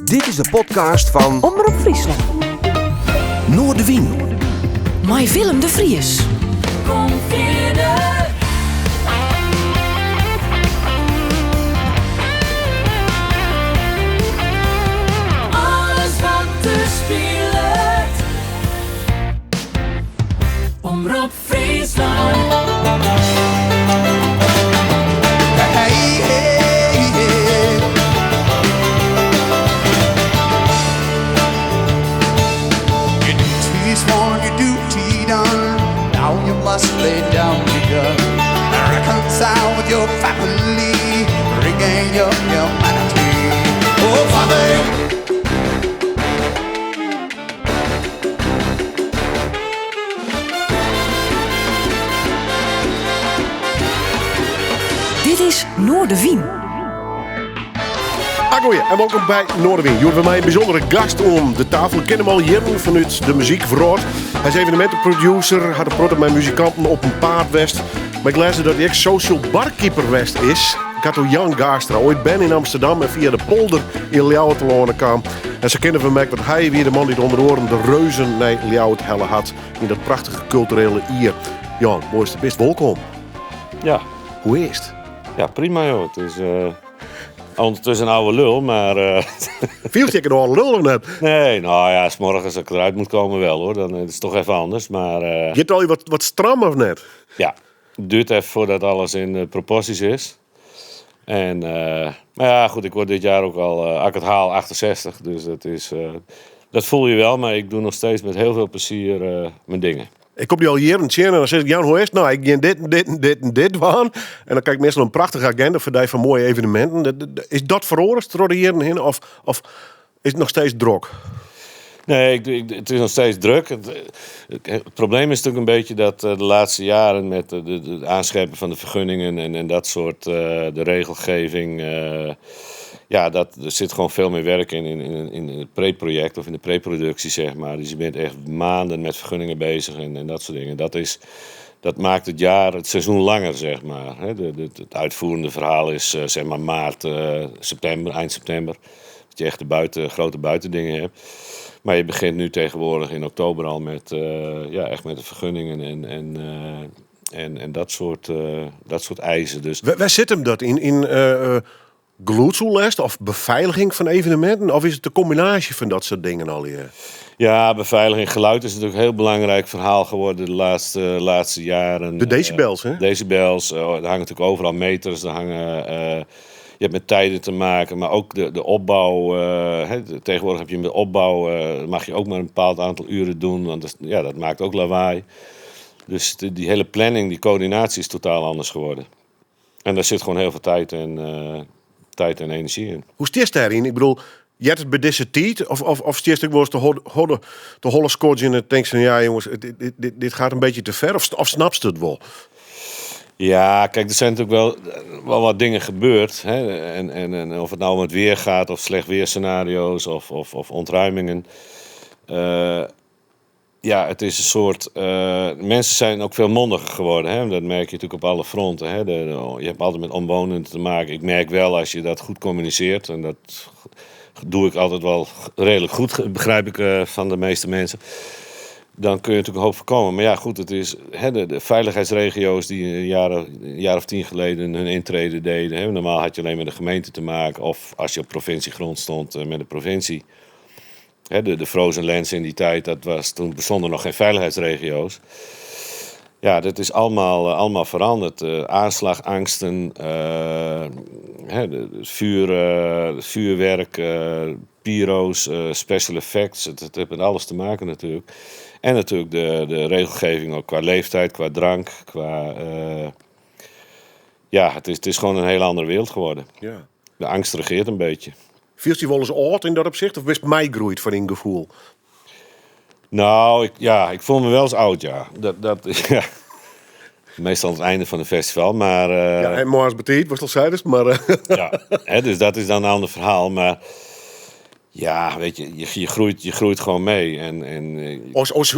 Dit is de podcast van Omroep Friesland. Noorderwien. Met Willem de Vries. Kom verder. Alles wat er speelt. Omroep Friesland. Must lay down your gun, reconcile with your family, regain your humanity. Oh, Father. Dit is Noorderwien. Goeie, en welkom bij Noorderwien. Jullie hebben mij een bijzondere gast om de tafel. Ik ken hem al jaren vanuit de muziek verhoord. Hij is evenementenproducer, had een prot met muzikanten op een paardwest. Maar ik lees dat hij ook social barkeeper west is. Ik had toen Jan Gaastra ooit ben in Amsterdam en via de polder in Ljouwertelonen kwam. En ze kennen van mij dat hij weer de man die onder oren de reuzen naar Ljouwert helle had. In dat prachtige culturele ier. Jan, mooiste best welkom. Ja. Hoe is het? Ja, prima joh. Het is ondertussen een oude lul, maar... Viel je een oude lul of net? Nee, nou ja, 's morgens als ik eruit moet komen wel hoor. Dan is het toch even anders, maar... Je hebt al wat stram of net? Ja, het duurt even voordat alles in proporties is. En, maar ja, goed, ik word dit jaar ook al, als ik het haal, 68. Dus dat is... dat voel je wel, maar ik doe nog steeds met heel veel plezier mijn dingen. Ik kom die al jaren zien en dan zeg ik, Jan, hoe is het? Nou, ik ga dit waan. En dan kijk ik meestal een prachtige agenda voor die van mooie evenementen. Is dat veroorzaakt door de jaren heen of is het nog steeds druk? Nee, het is nog steeds druk. Het probleem is natuurlijk een beetje dat de laatste jaren met de aanscherpen van de vergunningen en dat soort de regelgeving... Ja, er zit gewoon veel meer werk in het pre-project of in de pre-productie, zeg maar. Dus je bent echt maanden met vergunningen bezig en dat soort dingen. Dat maakt het seizoen langer, zeg maar. Het uitvoerende verhaal is, zeg maar, maart, september, eind september. Dat je echt de grote buitendingen hebt. Maar je begint nu tegenwoordig in oktober al met, echt met de vergunningen en dat soort eisen. Dus... Waar zit hem dat in gloedselest of beveiliging van evenementen? Of is het de combinatie van dat soort dingen al hier? Ja, beveiliging. Geluid is natuurlijk een heel belangrijk verhaal geworden de laatste jaren. De decibels, hè? Decibels. Er hangen natuurlijk overal meters. Je hebt met tijden te maken, maar ook de opbouw. Tegenwoordig heb je met opbouw, mag je ook maar een bepaald aantal uren doen. Want dat maakt ook lawaai. Dus die hele planning, die coördinatie is totaal anders geworden. En daar zit gewoon heel veel tijd en energie in. Hoe stierst daarin? Ik bedoel, je hebt het bij deze tijd of stierst ik wel eens de holle scootje en denkt van ja jongens, dit gaat een beetje te ver of snapst het wel? Ja, kijk, er zijn natuurlijk wel wat dingen gebeurd. Hè? En of het nou om het weer gaat of slecht weerscenario's of ontruimingen. Ja, het is een soort... mensen zijn ook veel mondiger geworden. Hè? Dat merk je natuurlijk op alle fronten. Hè? Je hebt altijd met omwonenden te maken. Ik merk wel als je dat goed communiceert. En dat doe ik altijd wel redelijk goed, begrijp ik van de meeste mensen. Dan kun je natuurlijk een hoop voorkomen. Maar ja, goed, het is de veiligheidsregio's die een jaar of 10 geleden hun intrede deden. Hè? Normaal had je alleen met de gemeente te maken. Of als je op provinciegrond stond met de provincie. De frozen lands in die tijd, toen bestonden nog geen veiligheidsregio's. Ja, dat is allemaal veranderd. Aanslagangsten, vuurwerk, pyro's, special effects. Het heeft met alles te maken natuurlijk. En natuurlijk de regelgeving ook qua leeftijd, qua drank, het is gewoon een hele andere wereld geworden. Ja. De angst regeert een beetje. Viel je wel eens oud in dat opzicht of best mij groeit van een gevoel? Nou, ik voel me wel eens oud, ja. Ja. Meestal aan het einde van een festival, maar... ja, en Moas Betiet was al zeiders, maar... Ja, dus dat is dan een ander verhaal, maar... Ja, weet je groeit gewoon mee.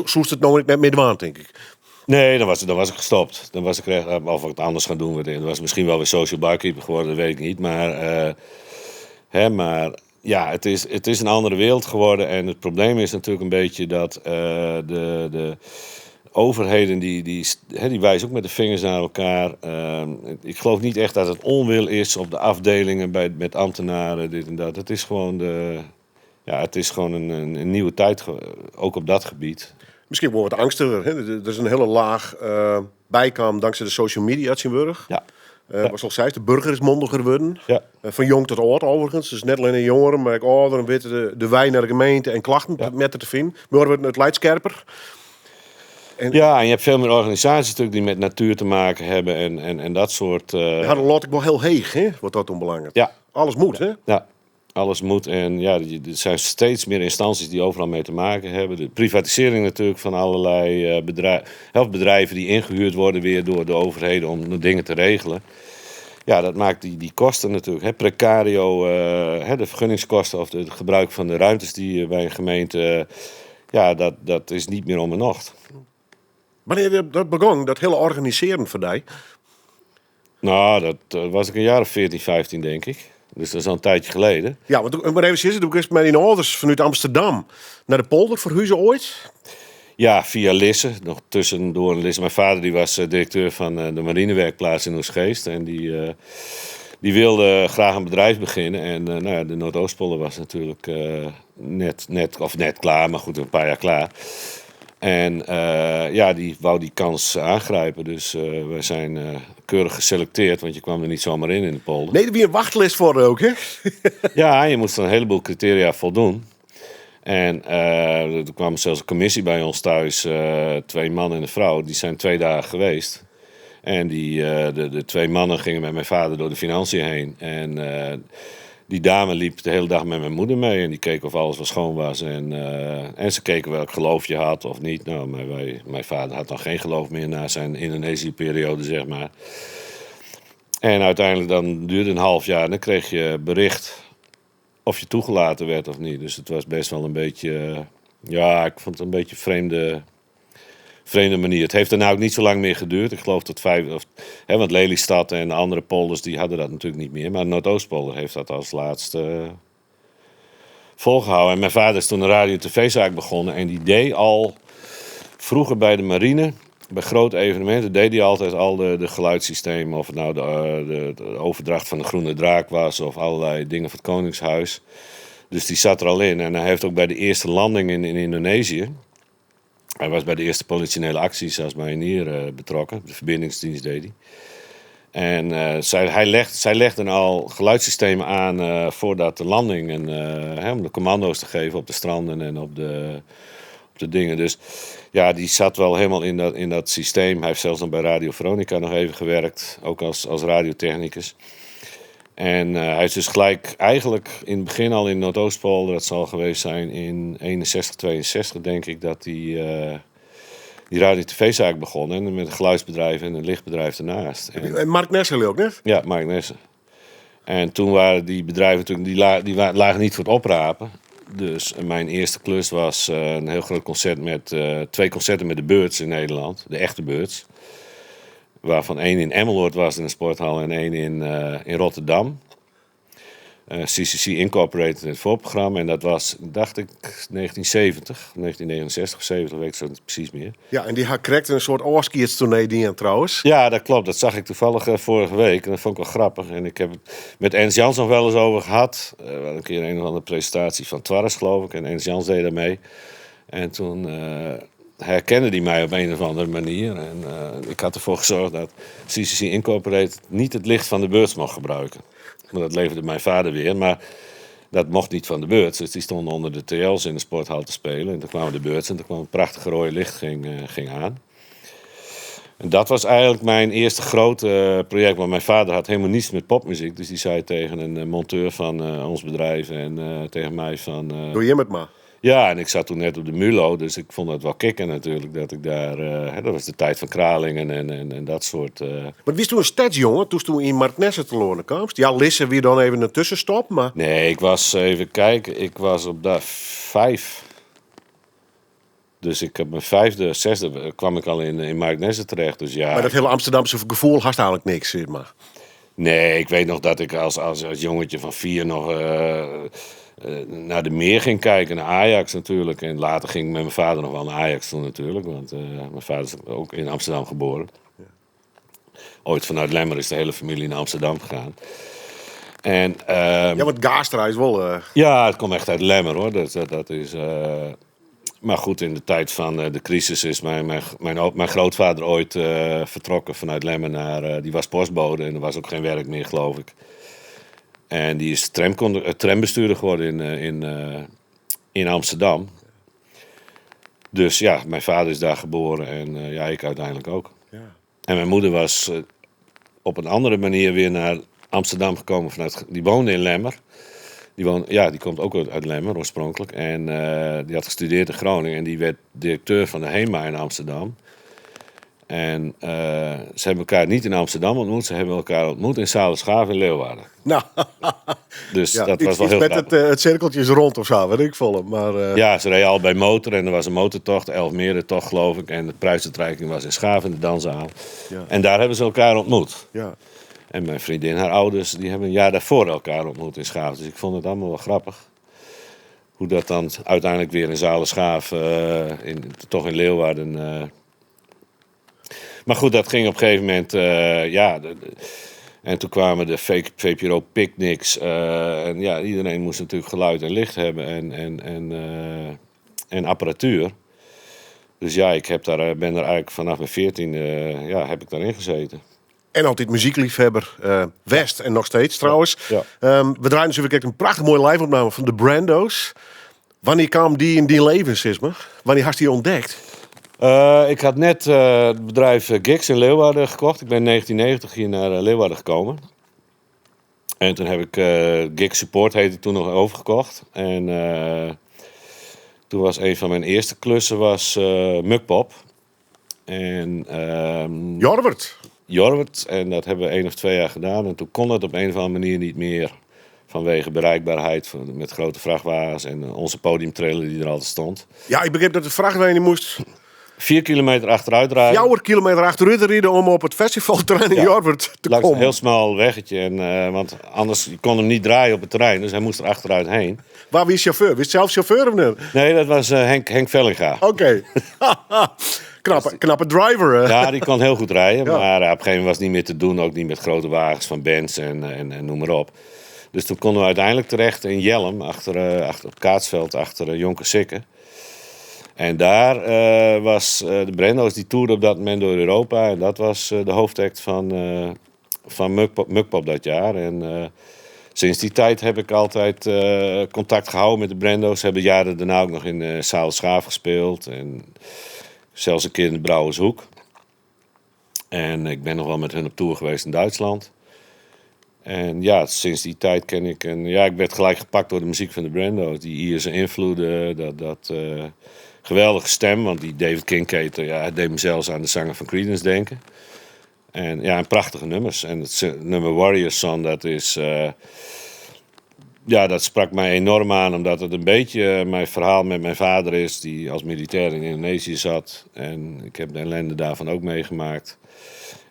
Zoest het nou niet met middenmaand, denk ik. Nee, dan was ik gestopt. Dan was ik of ik het anders gaan doen. Dan was ik misschien wel weer social barkeeper geworden, dat weet ik niet. Maar ja, het is een andere wereld geworden. En het probleem is natuurlijk een beetje dat de overheden die wijzen ook met de vingers naar elkaar. Ik geloof niet echt dat het onwil is op de afdelingen met ambtenaren, dit en dat. Het is gewoon, een nieuwe tijd, ook op dat gebied. Misschien wel wat angstiger. Hè? Er is een hele laag bijkwam dankzij de social media uit Sint-Wurg. Ja. Zoals zei, de burger is mondiger geworden. Ja. Van jong tot oud overigens. Dus net alleen een jongeren, maar ook ouderen weten de wij naar de gemeente en klachten met te vinden. Maar wordt het leidskerper. Ja, en je hebt veel meer organisaties natuurlijk die met natuur te maken hebben en dat soort... Ja, dan laat ik wel heel heeg, hè? Wordt dat onbelangrijk. Ja. Alles moet, hè? Ja, alles moet. En ja, er zijn steeds meer instanties die overal mee te maken hebben. De privatisering natuurlijk van allerlei bedrijven die ingehuurd worden weer door de overheden om de dingen te regelen. Ja, dat maakt die kosten natuurlijk. Hè. Precario, de vergunningskosten of het gebruik van de ruimtes die bij een gemeente... dat is niet meer om en nocht. Wanneer dat begon, dat hele organiseren voor die? Nou, dat was ik een jaar of 14, 15 denk ik. Dus dat is al een tijdje geleden. Ja, maar even zitten, toen met die ouders vanuit Amsterdam naar de polder verhuizen ooit? Ja, via Lisse, nog tussendoor Lisse. Mijn vader die was directeur van de marinewerkplaats in Oostgeest. En die wilde graag een bedrijf beginnen. En de Noordoostpolder was natuurlijk net klaar, maar goed, een paar jaar klaar. En die wou die kans aangrijpen. Dus we zijn keurig geselecteerd, want je kwam er niet zomaar in de polder. Nee, er weer een wachtlijst voor ook, hè? Ja, je moest een heleboel criteria voldoen. En er kwam zelfs een commissie bij ons thuis, 2 mannen en een vrouw. Die zijn 2 dagen geweest. En de 2 mannen gingen met mijn vader door de financiën heen. En die dame liep de hele dag met mijn moeder mee. En die keek of alles wel schoon was. En ze keken welk geloof je had of niet. Nou, mijn vader had dan geen geloof meer na zijn Indonesië-periode, zeg maar. En uiteindelijk dan duurde een half jaar. En dan kreeg je bericht of je toegelaten werd of niet. Dus het was best wel een beetje... ik vond het een beetje vreemde manier. Het heeft daarna ook niet zo lang meer geduurd. Ik geloof tot 5... want Lelystad en de andere polders die hadden dat natuurlijk niet meer. Maar Noordoostpolder heeft dat als laatste volgehouden. En mijn vader is toen een radio-tv-zaak begonnen. En die deed al vroeger bij de marine... Bij grote evenementen deed hij altijd al de geluidssystemen. Of het nou de overdracht van de Groene Draak was. Of allerlei dingen van het Koningshuis. Dus die zat er al in. En hij heeft ook bij de eerste landing in Indonesië. Hij was bij de eerste politionele acties als marinier betrokken. De verbindingsdienst deed hij. En zij legden al geluidssystemen aan voordat de landing. Om de commando's te geven op de stranden en op de dingen. Dus ja, die zat wel helemaal in dat systeem. Hij heeft zelfs nog bij Radio Veronica nog even gewerkt. Ook als radiotechnicus. En hij is dus gelijk eigenlijk in het begin al in Noordoostpolder. Dat zal geweest zijn in 61, 62 denk ik. Dat die radio-tv-zaak begon. En met een geluidsbedrijf en een lichtbedrijf ernaast. En Mark Nessel ook, net? Ja, Mark Nessel. En toen waren die bedrijven natuurlijk, die lagen niet voor het oprapen. Dus mijn eerste klus was een heel groot concert met 2 concerten met de Birds in Nederland. De echte Birds. Waarvan 1 in Emmeloord was in een sporthal en 1 in Rotterdam. CCC Incorporated in het voorprogramma. En dat was, dacht ik, 1969 of 70, weet ik zo niet precies meer. Ja, en die had correct een soort Oorskiets-tournee die aan trouwens. Ja, dat klopt. Dat zag ik toevallig vorige week. En dat vond ik wel grappig. En ik heb het met Ernst Jans nog wel eens over gehad. Een keer een of andere presentatie van Twarres, geloof ik. En Ernst Jans deed daarmee. En toen herkende hij mij op een of andere manier. En ik had ervoor gezorgd dat CCC Incorporated niet het licht van de Birds mocht gebruiken. Maar dat leverde mijn vader weer. Maar dat mocht niet van de Birds. Dus die stonden onder de TL's in de sporthal te spelen. En toen kwamen de Birds en toen kwam een prachtige rode licht ging aan. En dat was eigenlijk mijn eerste grote project. Want mijn vader had helemaal niets met popmuziek. Dus die zei tegen een monteur van ons bedrijf en tegen mij van... Doe je het maar. Ja, en ik zat toen net op de MULO, dus ik vond het wel kicken natuurlijk dat ik daar... dat was de tijd van Kralingen en dat soort... Maar wist toen een stadsjongen, toen in Mark Nessel te lonen kwam? Ja, Lisse weer dan even een tussenstop, maar... Nee, ik was, even kijken, ik was op dag 5. Dus ik heb mijn 5e, 6e kwam ik al in Mark Nessel terecht, dus ja... Maar dat hele Amsterdamse gevoel had eigenlijk niks, zeg maar. Nee, ik weet nog dat ik als jongetje van 4 nog... naar de meer ging kijken, naar Ajax natuurlijk. En later ging ik met mijn vader nog wel naar Ajax toe natuurlijk. Want mijn vader is ook in Amsterdam geboren. Ooit vanuit Lemmer is de hele familie naar Amsterdam gegaan. En, Ja, want Gaastra is wel... ja, het komt echt uit Lemmer hoor. Dat is, maar goed, in de tijd van de crisis is mijn grootvader ooit vertrokken vanuit Lemmer naar... die was postbode en er was ook geen werk meer, geloof ik. En die is trambestuurder geworden in Amsterdam. Dus ja, mijn vader is daar geboren en ja, ik uiteindelijk ook. Ja. En mijn moeder was op een andere manier weer naar Amsterdam gekomen. Die woonde in Lemmer. Die komt ook uit Lemmer oorspronkelijk. En die had gestudeerd in Groningen. En die werd directeur van de HEMA in Amsterdam. En ze hebben elkaar niet in Amsterdam ontmoet. Ze hebben elkaar ontmoet in Salerschaaf in Leeuwarden. Nou, Dus ja, dat was wel iets heel met grappig. het cirkeltje is rond of zo, weet ik veel. Maar Ja, ze reden al bij motor en er was een motortocht, Elfmerentocht geloof ik. En de prijsuitreiking was in Schaaf in de danszaal. Ja. En daar hebben ze elkaar ontmoet. ja. En mijn vriendin, haar ouders, die hebben een jaar daarvoor elkaar ontmoet in Schaaf. Dus ik vond het allemaal wel grappig. Hoe dat dan uiteindelijk weer in Salerschaaf, toch in Leeuwarden... Maar goed, dat ging op een gegeven moment... en toen kwamen de VPRO-picnics. En ja, iedereen moest natuurlijk geluid en licht hebben en apparatuur. Dus ja, ik ben er eigenlijk vanaf mijn 14 heb ik daarin gezeten. En altijd muziekliefhebber. West en nog steeds trouwens. Ja. We draaien natuurlijk een prachtig mooie live-opname van de Brando's. Wanneer kwam die in die levensisme? Wanneer had je die ontdekt? Ik had net het bedrijf Gigs in Leeuwarden gekocht. Ik ben in 1990 hier naar Leeuwarden gekomen. En toen heb ik Gigs Support, heette toen nog, overgekocht. En toen was een van mijn eerste klussen Mukpop. En Jorwert. En dat hebben we 1 of 2 jaar gedaan. En toen kon het op een of andere manier niet meer. Vanwege bereikbaarheid met grote vrachtwagens en onze podiumtrailer die er altijd stond. Ja, ik begreep dat de vrachtwagen moest 4 kilometer achteruit rijden. 4 kilometer achteruit rijden om op het festivalterrein in Jorwert te Langs een komen. heel smal weggetje. Want anders kon hem niet draaien op het terrein. Dus hij moest er achteruit heen. Waar wie is chauffeur? Wist zelf chauffeur of niet? Nee, dat was Henk Vellinga. Oké. Knappe driver. Hè? Ja, die kon heel goed rijden. Ja. Maar op een gegeven moment was het niet meer te doen. Ook niet met grote wagens van Benz en noem maar op. Dus toen konden we uiteindelijk terecht in Jellem. Achter op Kaatsveld, achter Jonker Sikke. En daar was de Brando's, die toerde op dat moment door Europa. En dat was de hoofdact van Mukpop dat jaar. En sinds die tijd heb ik altijd contact gehouden met de Brando's. Ze hebben jaren daarna ook nog in Salerschaaf gespeeld. En zelfs een keer in de Brouwershoek. En ik ben nog wel met hun op tour geweest in Duitsland. En ja, sinds die tijd ken ik... En ja, ik werd gelijk gepakt door de muziek van de Brando's. Die Ierse invloeden, dat geweldige stem. Want die David Kincaid, het deed me zelfs aan de zanger van Creedence denken. En ja, en prachtige nummers. En het nummer Warriors Son, dat is... dat sprak mij enorm aan, omdat het een beetje mijn verhaal met mijn vader is, die als militair in Indonesië zat. En ik heb de ellende daarvan ook meegemaakt.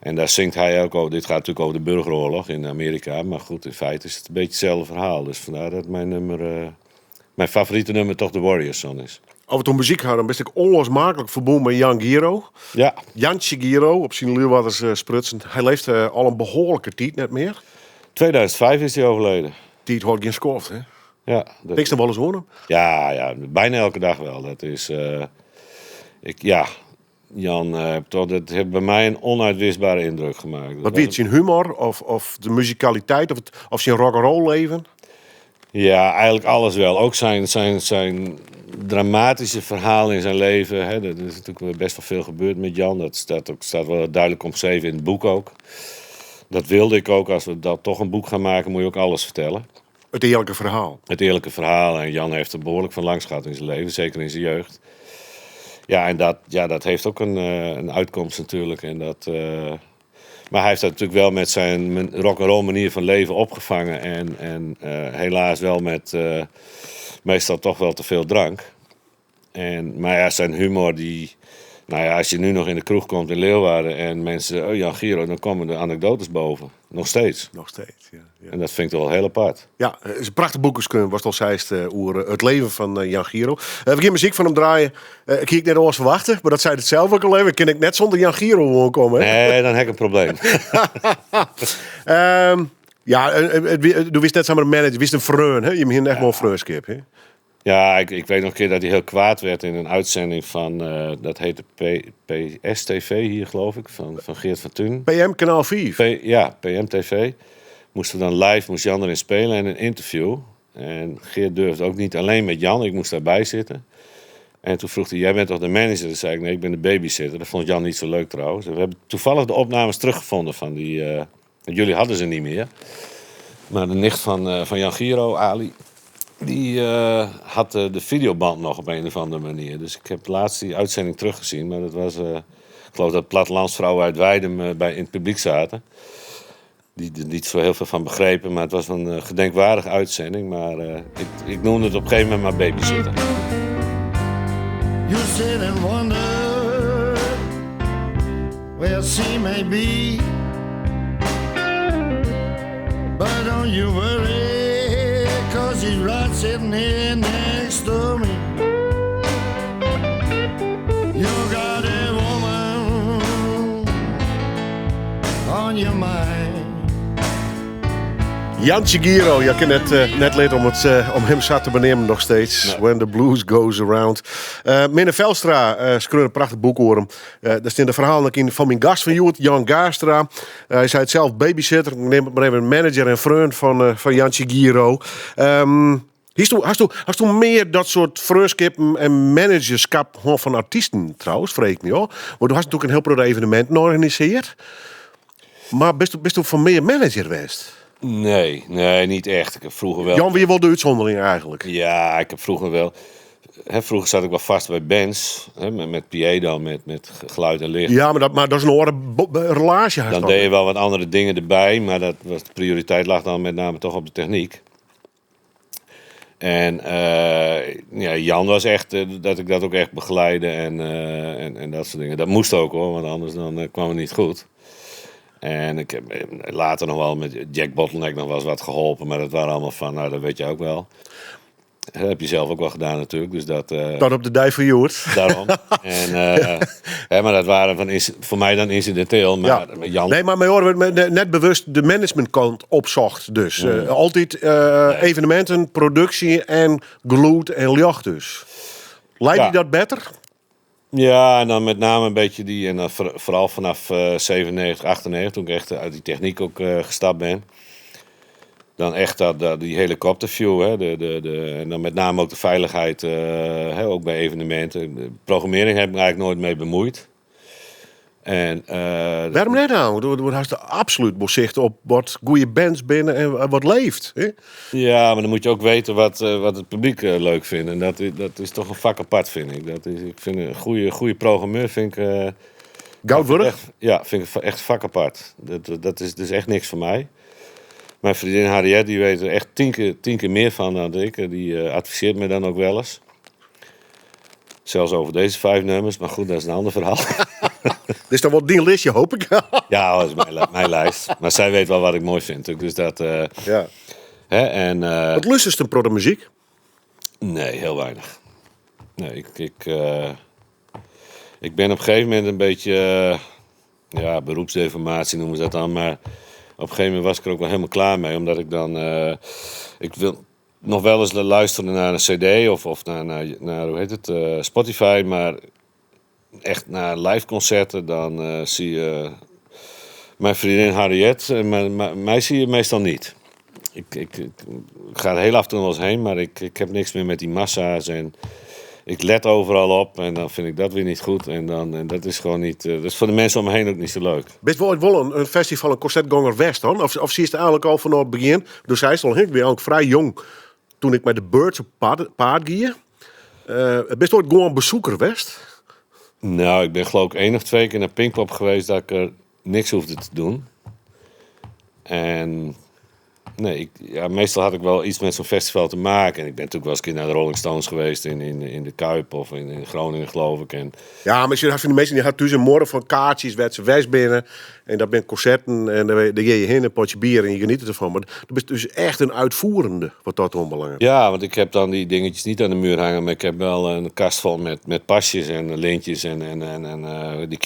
En daar zingt hij ook over. Dit gaat natuurlijk over de burgeroorlog in Amerika. Maar goed, in feite is het een beetje hetzelfde verhaal. Dus vandaar dat mijn favoriete nummer toch de Warriors Son is. Over toen muziek houden, ben ik onlosmakelijk verbonden met Jan Giro. Ja, Jantje Giro, op zijn Leeuwarders sprutsen. Hij leeft al een behoorlijke tijd net meer. 2005 is hij overleden. Die het hoort geen scoort, hè? Ja, Niks nog wel eens horen. ja, bijna elke dag wel. Dat is... Jan, dat heeft bij mij een onuitwisbare indruk gemaakt. Wat weet je, zijn humor of de muzikaliteit of zijn rock'n'roll leven? Ja, eigenlijk alles wel. Ook zijn dramatische verhaal in zijn leven. Hè. Er is natuurlijk best wel veel gebeurd met Jan. Dat staat wel duidelijk omschreven in het boek ook. Dat wilde ik ook. Als we dat toch een boek gaan maken, moet je ook alles vertellen. Het eerlijke verhaal. Het eerlijke verhaal. En Jan heeft er behoorlijk van langs gehad in zijn leven. Zeker in zijn jeugd. Ja, en dat heeft ook een uitkomst natuurlijk. En maar hij heeft dat natuurlijk wel met zijn rock'n'roll manier van leven opgevangen. En helaas wel met meestal toch wel te veel drank. Maar ja, zijn humor die... Nou ja, als je nu nog in de kroeg komt in Leeuwarden en mensen... Oh, Jan Giro, dan komen de anekdotes boven. Nog steeds. Nog steeds. Ja. En dat vind ik toch wel heel apart. Ja, het is een prachtig boekenskunst, was het al zeist, over het leven van Jan Giro. We gaan muziek van hem draaien. Ik kijk net alles verwachten, maar dat zei het zelf ook al even. Kan ik net zonder Jan Giro gewoon komen? Hè? Nee, dan heb ik een probleem. Du wist net samen een manager, wist een vreun, hè? Je begint echt wel een vreunskip, hè? Ja, ik weet nog een keer dat hij heel kwaad werd in een uitzending van, dat heette PSTV hier geloof ik, van Geert van Thun. PM Kanaal 4. PMTV. Moest Jan erin spelen en een interview. En Geert durfde ook niet alleen met Jan, ik moest daarbij zitten. En toen vroeg hij, jij bent toch de manager? Toen zei ik, nee, ik ben de babysitter. Dat vond Jan niet zo leuk trouwens. We hebben toevallig de opnames teruggevonden van die, jullie hadden ze niet meer. Maar de nicht van Jan Giro, Ali, die had de videoband nog op een of andere manier. Dus ik heb laatst die uitzending teruggezien. Maar dat was, ik geloof dat plattelandsvrouwen uit Weidem in het publiek zaten. Die er niet zo heel veel van begrepen. Maar het was een gedenkwaardige uitzending. Maar ik noemde het op een gegeven moment maar babysitter. You sit and wonder where she may be. But don't you worry, 'cause he's right sitting here next to me. You got a woman on your mind. Jantje Giro, je kan net leren om hem zat te benemen nog steeds. Nee. When the blues goes around. Meneer Velstra schreef een prachtig boek over hem. Daar staat een verhaal van mijn gast van Joet, Jan Gaarstra. Hij zei het zelf, babysitter. Ik neem het maar even, manager en vriend van Jantje Giro. Hast u meer dat soort vreunskippen en managerschap van artiesten trouwens, vreek ik niet hoor. Want u hast natuurlijk een heel groot evenement georganiseerd. Maar best u van meer manager geweest? Nee, niet echt. Ik heb vroeger wel... Jan, wie wel de uitzondering eigenlijk? Ja, ik heb vroeger wel... vroeger zat ik wel vast bij bands. Met PA dan, met geluid en licht. Ja, maar dat is een orde relatie. Dan deed je wel wat andere dingen erbij. Maar de prioriteit lag dan met name toch op de techniek. En Jan was echt dat ik dat ook echt begeleide en dat soort dingen. Dat moest ook hoor, want anders dan kwam het niet goed. En ik heb later nog wel met Jack Bottleneck nog wel eens wat geholpen. Maar dat waren allemaal van, nou dat weet je ook wel. Dat heb je zelf ook wel gedaan natuurlijk. Dus dat op de dij van Joert. Daarom. Maar dat waren voor mij dan incidenteel. Maar Ja. Jan... Nee, maar net bewust de managementkant opzocht dus. Altijd evenementen, productie en gloed en licht dus. Lijkt je dat beter? Ja, en dan met name een beetje die... En dan vooral vanaf 97, 98, toen ik echt uit die techniek ook gestapt ben. Dan echt die helikopterview. En dan met name ook de veiligheid, ook bij evenementen. De programmering heb ik me eigenlijk nooit mee bemoeid. En, Waarom net nou? Door hast absoluut bezicht op wat goede bands binnen en wat leeft. Hè? Ja, maar dan moet je ook weten wat het publiek leuk vindt. En dat is toch een vak apart, vind ik. Ik vind een goede programmeur, vind ik... Goudwurg? Vind ik echt vak apart. Dat is dus echt niks voor mij. Mijn vriendin Harriet, die weet er echt 10 keer meer van dan ik. Die adviseert me dan ook wel eens. Zelfs over deze 5 nummers. Maar goed, dat is een ander verhaal. Dus dan wordt die een listje, hoop ik. Ja, dat is mijn lijst. Maar zij weet wel wat ik mooi vind. Dus dat... Ja. Wat lust is een pro de muziek? Nee, heel weinig. Nee, ik ben op een gegeven moment een beetje... beroepsdeformatie noemen ze dat dan. Maar op een gegeven moment was ik er ook wel helemaal klaar mee. Omdat ik dan... ik wil nog wel eens luisteren naar een cd of naar hoe heet het, Spotify. Maar echt naar live concerten, dan zie je mijn vriendin Harriet. Maar mij zie je meestal niet. Ik ga er heel af en toe wel eens heen, maar ik heb niks meer met die massa's. En ik let overal op en dan vind ik dat weer niet goed. En dat is gewoon niet... dat is voor de mensen om me heen ook niet zo leuk. Best wel een festival, een concertganger West dan? Of zie je het eigenlijk al vanaf het begin? Dus hij is al ik ben ook vrij jong toen ik met de Birds op paard ging. Best ooit gewoon bezoeker West? Nou, ik ben geloof ik 1 of 2 keer naar Pinkpop geweest dat ik er niks hoefde te doen. En Nee, meestal had ik wel iets met zo'n festival te maken. En ik ben natuurlijk wel eens een keer naar de Rolling Stones geweest in de Kuip of in Groningen, geloof ik. En Ja, maar je had van die mensen die had tussen morgen van kaartjes, werd ze west binnen. En dat ben concerten en daar ga je heen, een potje bier en je geniet ervan. Maar dat is dus echt een uitvoerende, wat dat onbelangrijk. ja, want ik heb dan die dingetjes niet aan de muur hangen, maar ik heb wel een kast vol met pasjes en lintjes en die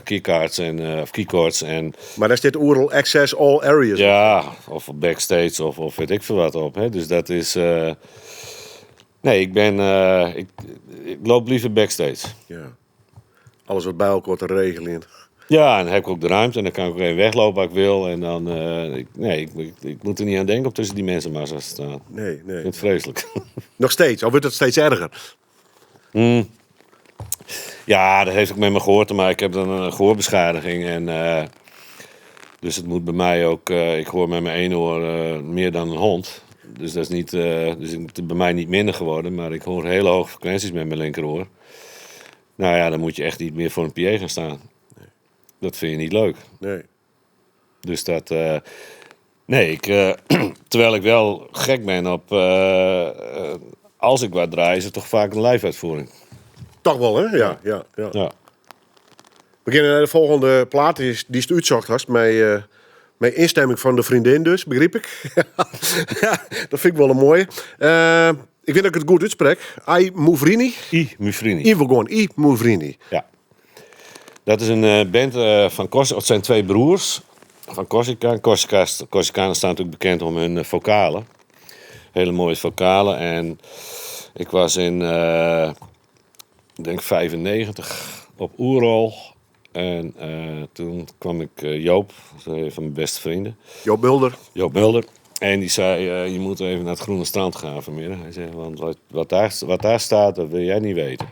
keycards of keycords en Maar daar staat overal access all areas. ja, of backstage of weet ik veel wat op. Hè. Dus dat is. Nee, ik loop liever backstage. Ja. Alles wat bij elkaar te regelen. Ja, en dan heb ik ook de ruimte en dan kan ik ook even weglopen als ik wil. En dan, ik moet er niet aan denken om tussen die mensenmassa's te staan. Nee. Ik vind het vreselijk. Nog steeds, al wordt het steeds erger. Ja, dat heeft ook met mijn gehoor te maken. Ik heb dan een gehoorbeschadiging. En, dus het moet bij mij ook... ik hoor met mijn ene oor meer dan een hond. Dus dat is niet, dus het is bij mij niet minder geworden. Maar ik hoor hele hoge frequenties met mijn linkeroor. Nou ja, dan moet je echt niet meer voor een PA gaan staan. Nee. Dat vind je niet leuk. Nee. Dus dat... terwijl ik wel gek ben op... als ik wat draai, is het toch vaak een live-uitvoering. Toch wel, hè? Ja. Ja. We beginnen naar de volgende plaat. Die is het uitzocht hast. Met instemming van de vriendin dus, begreep ik. Ja, dat vind ik wel een mooie. Ik weet dat ik het goed uitspreek. I Muvrini. I Muvrini. I Muvrini. Ja. Dat is een band van Corsica. Het zijn twee broers van Corsica. Corsicanen staan natuurlijk bekend om hun vocalen. Hele mooie vocalen. En ik was in, ik denk 95 op Oerol. En toen kwam ik Joop, een van mijn beste vrienden. Joop Mulder. En die zei, je moet even naar het Groene Strand gaan vanmiddag. Hij zei, want wat daar staat, dat wil jij niet weten.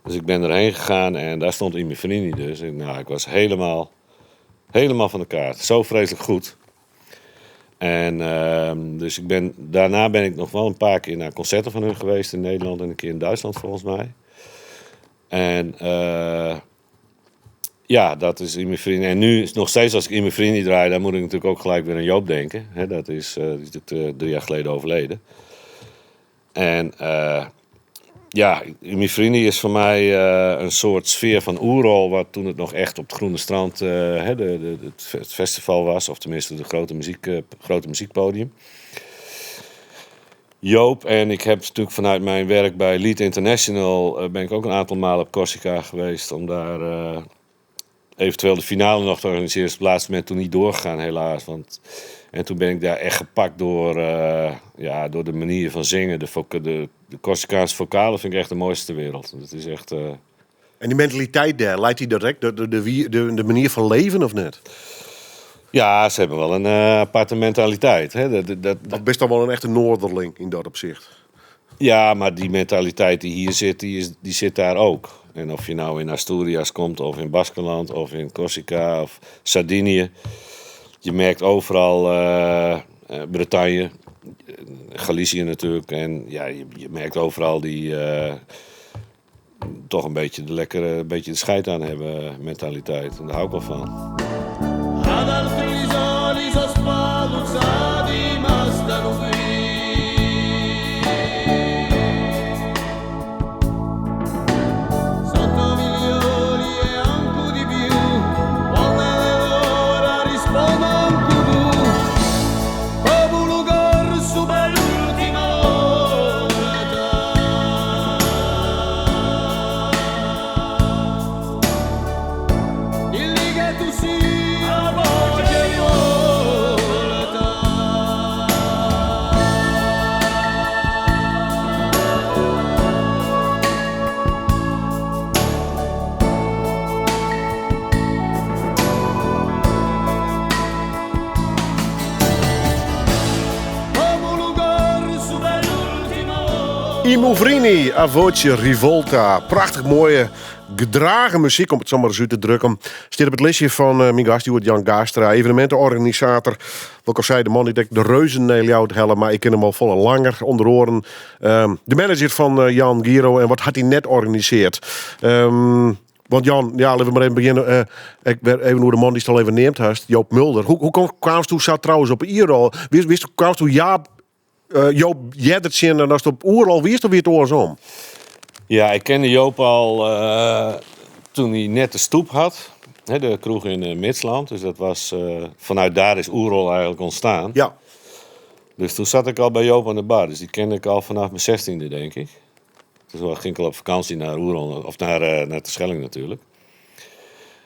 Dus ik ben erheen gegaan en daar stond Imi Frini dus. En, ik was helemaal van de kaart. Zo vreselijk goed. En dus daarna ben ik nog wel een paar keer naar concerten van hun geweest in Nederland en een keer in Duitsland volgens mij. En dat is Imi Frini. En nu nog steeds als ik Imi Frini draai, dan moet ik natuurlijk ook gelijk weer aan Joop denken. He, dat is 3 jaar geleden overleden. En Imi Frini is voor mij een soort sfeer van Oerol, wat toen het nog echt op het Groene Strand het festival was, of tenminste de grote muziekpodium. Joop en ik heb natuurlijk vanuit mijn werk bij Lead International ben ik ook een aantal malen op Corsica geweest om daar eventueel de finale nog te organiseren. Is op het laatste moment toen niet doorgegaan helaas. En toen ben ik daar echt gepakt door de manier van zingen. De Corsicaanse vocalen vind ik echt de mooiste ter wereld. Het is echt... En die mentaliteit daar, leidt die direct de manier van leven of net? Ja, ze hebben wel een aparte mentaliteit. Hè? Dat best dan wel een echte Noorderling in dat opzicht. Ja, maar die mentaliteit die hier zit, die zit daar ook. En of je nou in Asturias komt, of in Baskeland, of in Corsica, of Sardinië. Je merkt overal Bretagne, Galicië natuurlijk. En ja, je merkt overal die toch een beetje de scheid aan hebben mentaliteit. En daar hou ik wel van. Ad altri soli sospeluzzati ma stanno qui. Sotto milioni e anche di più, quando è l'ora rispondo anche tu. Come un lugar su bell'ultima ora. Dilli che tu sia voce violeta. Come un lugar su bell'ultima ora. I Muvrini, A Voce Rivolta. Prachtig mooie, gedragen muziek, om het zo maar eens uit te drukken. Staat op het listje van mijn gast, die wordt Jan Gaastra, evenementenorganisator. Wat ik al zei, de man die denkt de reuzen neeljouwt hellen, maar ik ken hem al volle langer onder oren. De manager van Jan Giro en wat had hij net organiseerd. Want Jan, ja, laten we maar even beginnen. Ik werd even hoe de man die het al even neemt hast, Joop Mulder. Hoe kwam je zat trouwens op Ierol? Kwam je Joop Jeddertje en als het op Oerol wist of weer het oorsom? Ja, ik kende Joop al toen hij net de stoep had. Hè, de kroeg in Mitsland. Dus dat was, vanuit daar is Oerol eigenlijk ontstaan. Ja. Dus toen zat ik al bij Joop aan de bar. Dus die kende ik al vanaf mijn 16e, denk ik. Toen ging ik al op vakantie naar Oerol, of naar Terschelling natuurlijk.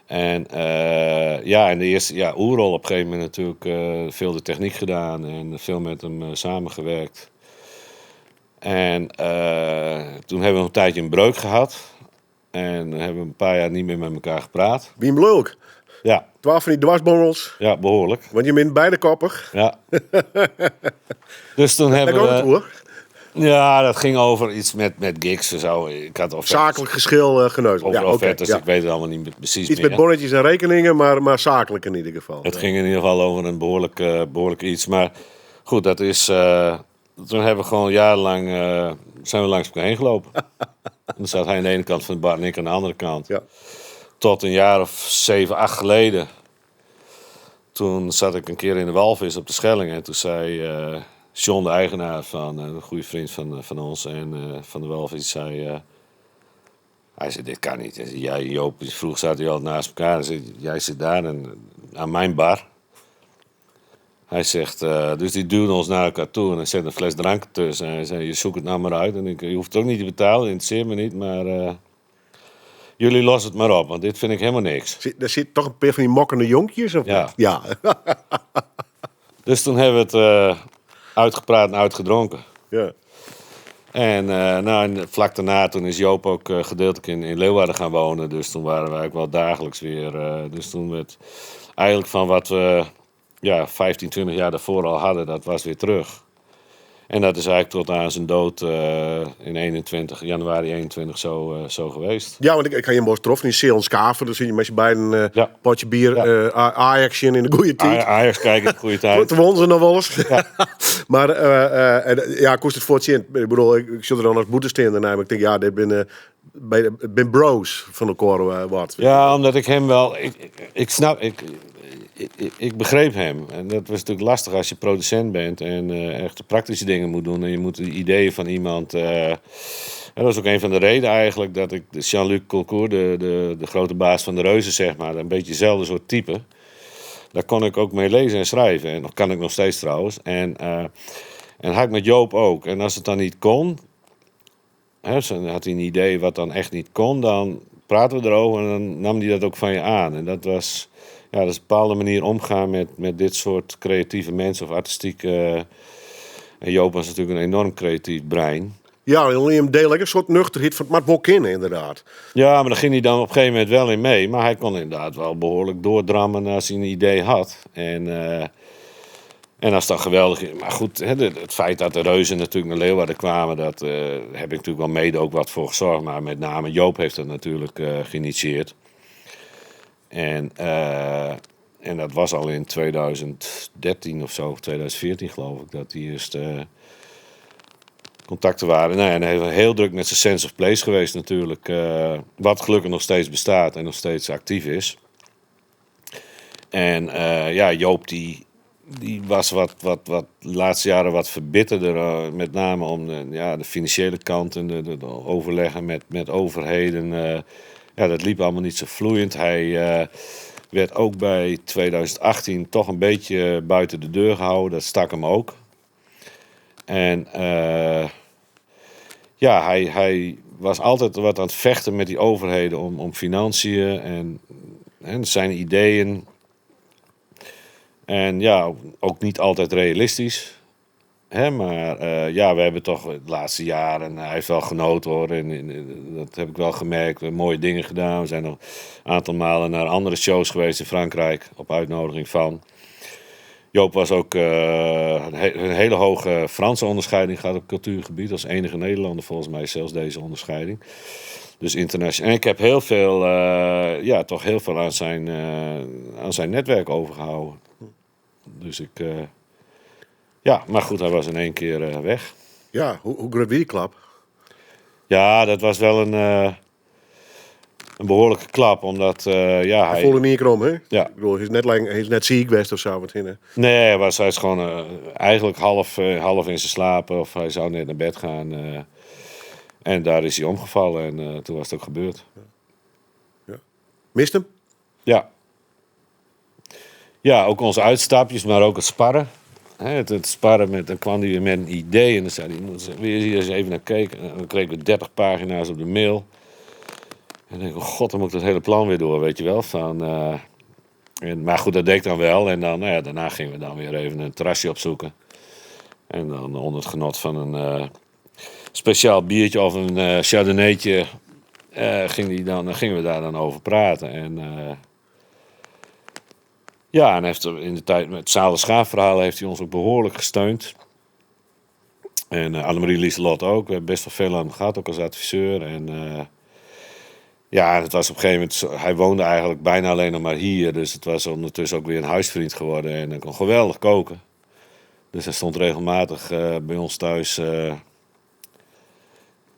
En en de eerste, Oerol op een gegeven moment natuurlijk veel de techniek gedaan en veel met hem samengewerkt. En toen hebben we een tijdje een breuk gehad. En hebben we een paar jaar niet meer met elkaar gepraat. Wie hem leuk. Ja. 12 van die dwarsbongels. Ja, behoorlijk. Want je bent beide koppig. Ja. Dus toen hebben Daar gaat het we... hoor. Ja, dat ging over iets met gigs en zo. Ik had Zakelijk geschil geneuzeld. over Ja, offertes, oké, ja. ik weet het allemaal niet precies Iets meer. met bonnetjes en rekeningen, maar zakelijk in ieder geval. Het ging in ieder geval over een behoorlijk iets. Maar goed, dat is... toen hebben we gewoon jarenlang... zijn we langs elkaar heen gelopen. En dan zat hij aan de ene kant van de bar en ik aan de andere kant. Ja. Tot een jaar of 7, 8 geleden. Toen zat ik een keer in de walvis op de Schelling. En toen zei John, de eigenaar van een goede vriend van ons en van de walvis, zei... hij zei, dit kan niet. Hij zei, jij Joop, vroeger zaten jullie altijd naast elkaar. Hij zei, jij zit daar aan mijn bar. Hij zegt, dus die duwde ons naar elkaar toe en hij zet een fles drank tussen. En hij zei, je zoekt het nou maar uit. En je hoeft het ook niet te betalen, interesseert me niet, maar jullie lossen het maar op, want dit vind ik helemaal niks. Er zit toch een paar van die mokkende jonkjes? Of Ja. Ja. Dus toen hebben we het uitgepraat en uitgedronken. Ja. En vlak daarna toen is Joop ook gedeeltelijk in Leeuwarden gaan wonen. Dus toen waren we eigenlijk wel dagelijks weer. Dus toen werd eigenlijk van wat we 15, 20 jaar daarvoor al hadden, dat was weer terug. En dat is eigenlijk tot aan zijn dood in januari 21 zo geweest. Ja, want ik ga je een bos troffen in Seelskaven. Dan zie je met je beiden potje bier, Ajax in de goede tijd. Ajax kijken in de goede tijd. Toen wonnen ze nog wel eens. Ja. Maar kost het voor het zien. Ik bedoel, ik zit er dan als boete staan. En ik denk, ja, dit ben bros van de koren wat. Ja, omdat ik hem wel... Ik snap... Ik begreep hem. En dat was natuurlijk lastig als je producent bent en echt de praktische dingen moet doen. En je moet de ideeën van iemand... dat was ook een van de redenen eigenlijk dat ik Jean-Luc Colcourt, de grote baas van de Reuzen, zeg maar, een beetje hetzelfde soort type. Daar kon ik ook mee lezen en schrijven. En dat kan ik nog steeds trouwens. En had ik met Joop ook. En als het dan niet kon, dan had hij een idee wat dan echt niet kon, dan praten we erover en dan nam hij dat ook van je aan. En dat was... Ja, dat is een bepaalde manier omgaan met dit soort creatieve mensen of artistiek. En Joop was natuurlijk een enorm creatief brein. Ja, Liam Dale, een soort nuchterheid van het maar wel kennen, inderdaad. Ja, maar daar ging hij dan op een gegeven moment wel in mee. Maar hij kon inderdaad wel behoorlijk doordrammen als hij een idee had. En als dat geweldig is. Maar goed, het feit dat de Reuzen natuurlijk naar Leeuwarden kwamen, dat heb ik natuurlijk wel mede ook wat voor gezorgd. Maar met name Joop heeft dat natuurlijk geïnitieerd. En dat was al in 2013 of zo, 2014 geloof ik, dat die eerste contacten waren. Nou, en hij was heel druk met zijn Sense of Place geweest natuurlijk. Wat gelukkig nog steeds bestaat en nog steeds actief is. En Joop die was wat de laatste jaren wat verbitterder. Met name om de financiële kant en de overleggen met overheden. Dat liep allemaal niet zo vloeiend. Hij werd ook bij 2018 toch een beetje buiten de deur gehouden. Dat stak hem ook. En hij was altijd wat aan het vechten met die overheden om financiën en zijn ideeën. En ook niet altijd realistisch. Maar we hebben toch de laatste jaren, hij heeft wel genoten hoor, en dat heb ik wel gemerkt, we hebben mooie dingen gedaan. We zijn nog een aantal malen naar andere shows geweest in Frankrijk, op uitnodiging van. Joop was ook een hele hoge Franse onderscheiding gehad op cultuurgebied, als enige Nederlander volgens mij zelfs deze onderscheiding. Dus internationaal. En ik heb heel veel, toch heel veel aan zijn netwerk overgehouden. Dus ik... maar goed, hij was in één keer weg. Ja, hoe groot wie die klap? Ja, dat was wel een... een behoorlijke klap. Omdat Hij voelde niet krom, hè? Ja. Ik bedoel, hij is net ziek geweest of zo. Wat in, Nee, hij is gewoon eigenlijk half in zijn slapen. Of hij zou net naar bed gaan. En daar is hij omgevallen. En toen was het ook gebeurd. Mist hem? Ja. Ja, ook onze uitstapjes, maar ook het sparren. Het sparren, dan kwam hij weer met een idee. En dan zei hij, wil je hier eens even naar kijken? En dan kregen we 30 pagina's op de mail. En dan denk ik, oh god, dan moet ik dat hele plan weer door, weet je wel. Maar goed, dat deed ik dan wel. En dan, daarna gingen we dan weer even een terrasje opzoeken. En dan onder het genot van een speciaal biertje of een chardonnaytje... gingen we daar dan over praten. En en heeft in de tijd met het Zale Schaafverhaal heeft hij ons ook behoorlijk gesteund. En Annemarie Lieselot ook. We hebben best wel veel aan hem gehad, ook als adviseur. En het was op een gegeven moment... Hij woonde eigenlijk bijna alleen nog maar hier. Dus het was ondertussen ook weer een huisvriend geworden. En hij kon geweldig koken. Dus hij stond regelmatig bij ons thuis...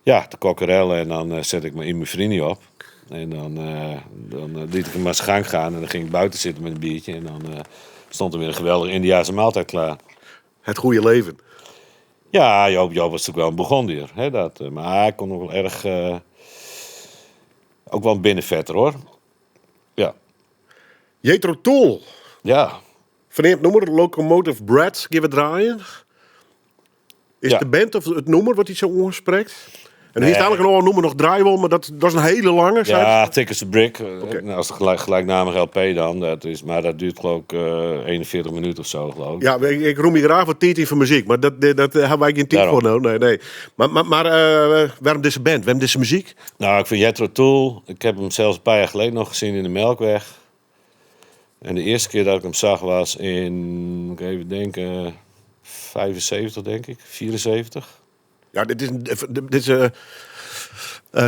te kokkerellen. En dan zette ik me in mijn vriendin op. En dan liet ik hem maar zijn gang gaan. En dan ging ik buiten zitten met een biertje. En dan stond er weer een geweldige Indiase maaltijd klaar. Het goede leven. Ja, Joop was natuurlijk wel een Bourgondier. Maar hij kon nog wel erg... ook wel een binnenvetter, hoor. Ja. Jethro Tull. Ja. Verneemt nummer Locomotive Bread. Give it draaien. Is Ja. de band of het nummer wat hij zo ongesprekt? En er is Nee. eigenlijk nog een nummer nog draaien, maar dat is een hele lange. Ja, Thick as a Brick. Oké. Als de gelijknamige LP dan. Maar dat duurt geloof ik 41 minuten of zo, geloof ik. Ja, ik roem je graag wat tijd van muziek, maar dat hebben wij geen tijd Daarom. voor. Nou. Nee. Maar waarom deze band? Waarom deze muziek? Nou, ik vind Jethro Tull... Ik heb hem zelfs een paar jaar geleden nog gezien in de Melkweg. En de eerste keer dat ik hem zag was in... Moet ik even denken... 75, denk ik. 74. Ja, dit is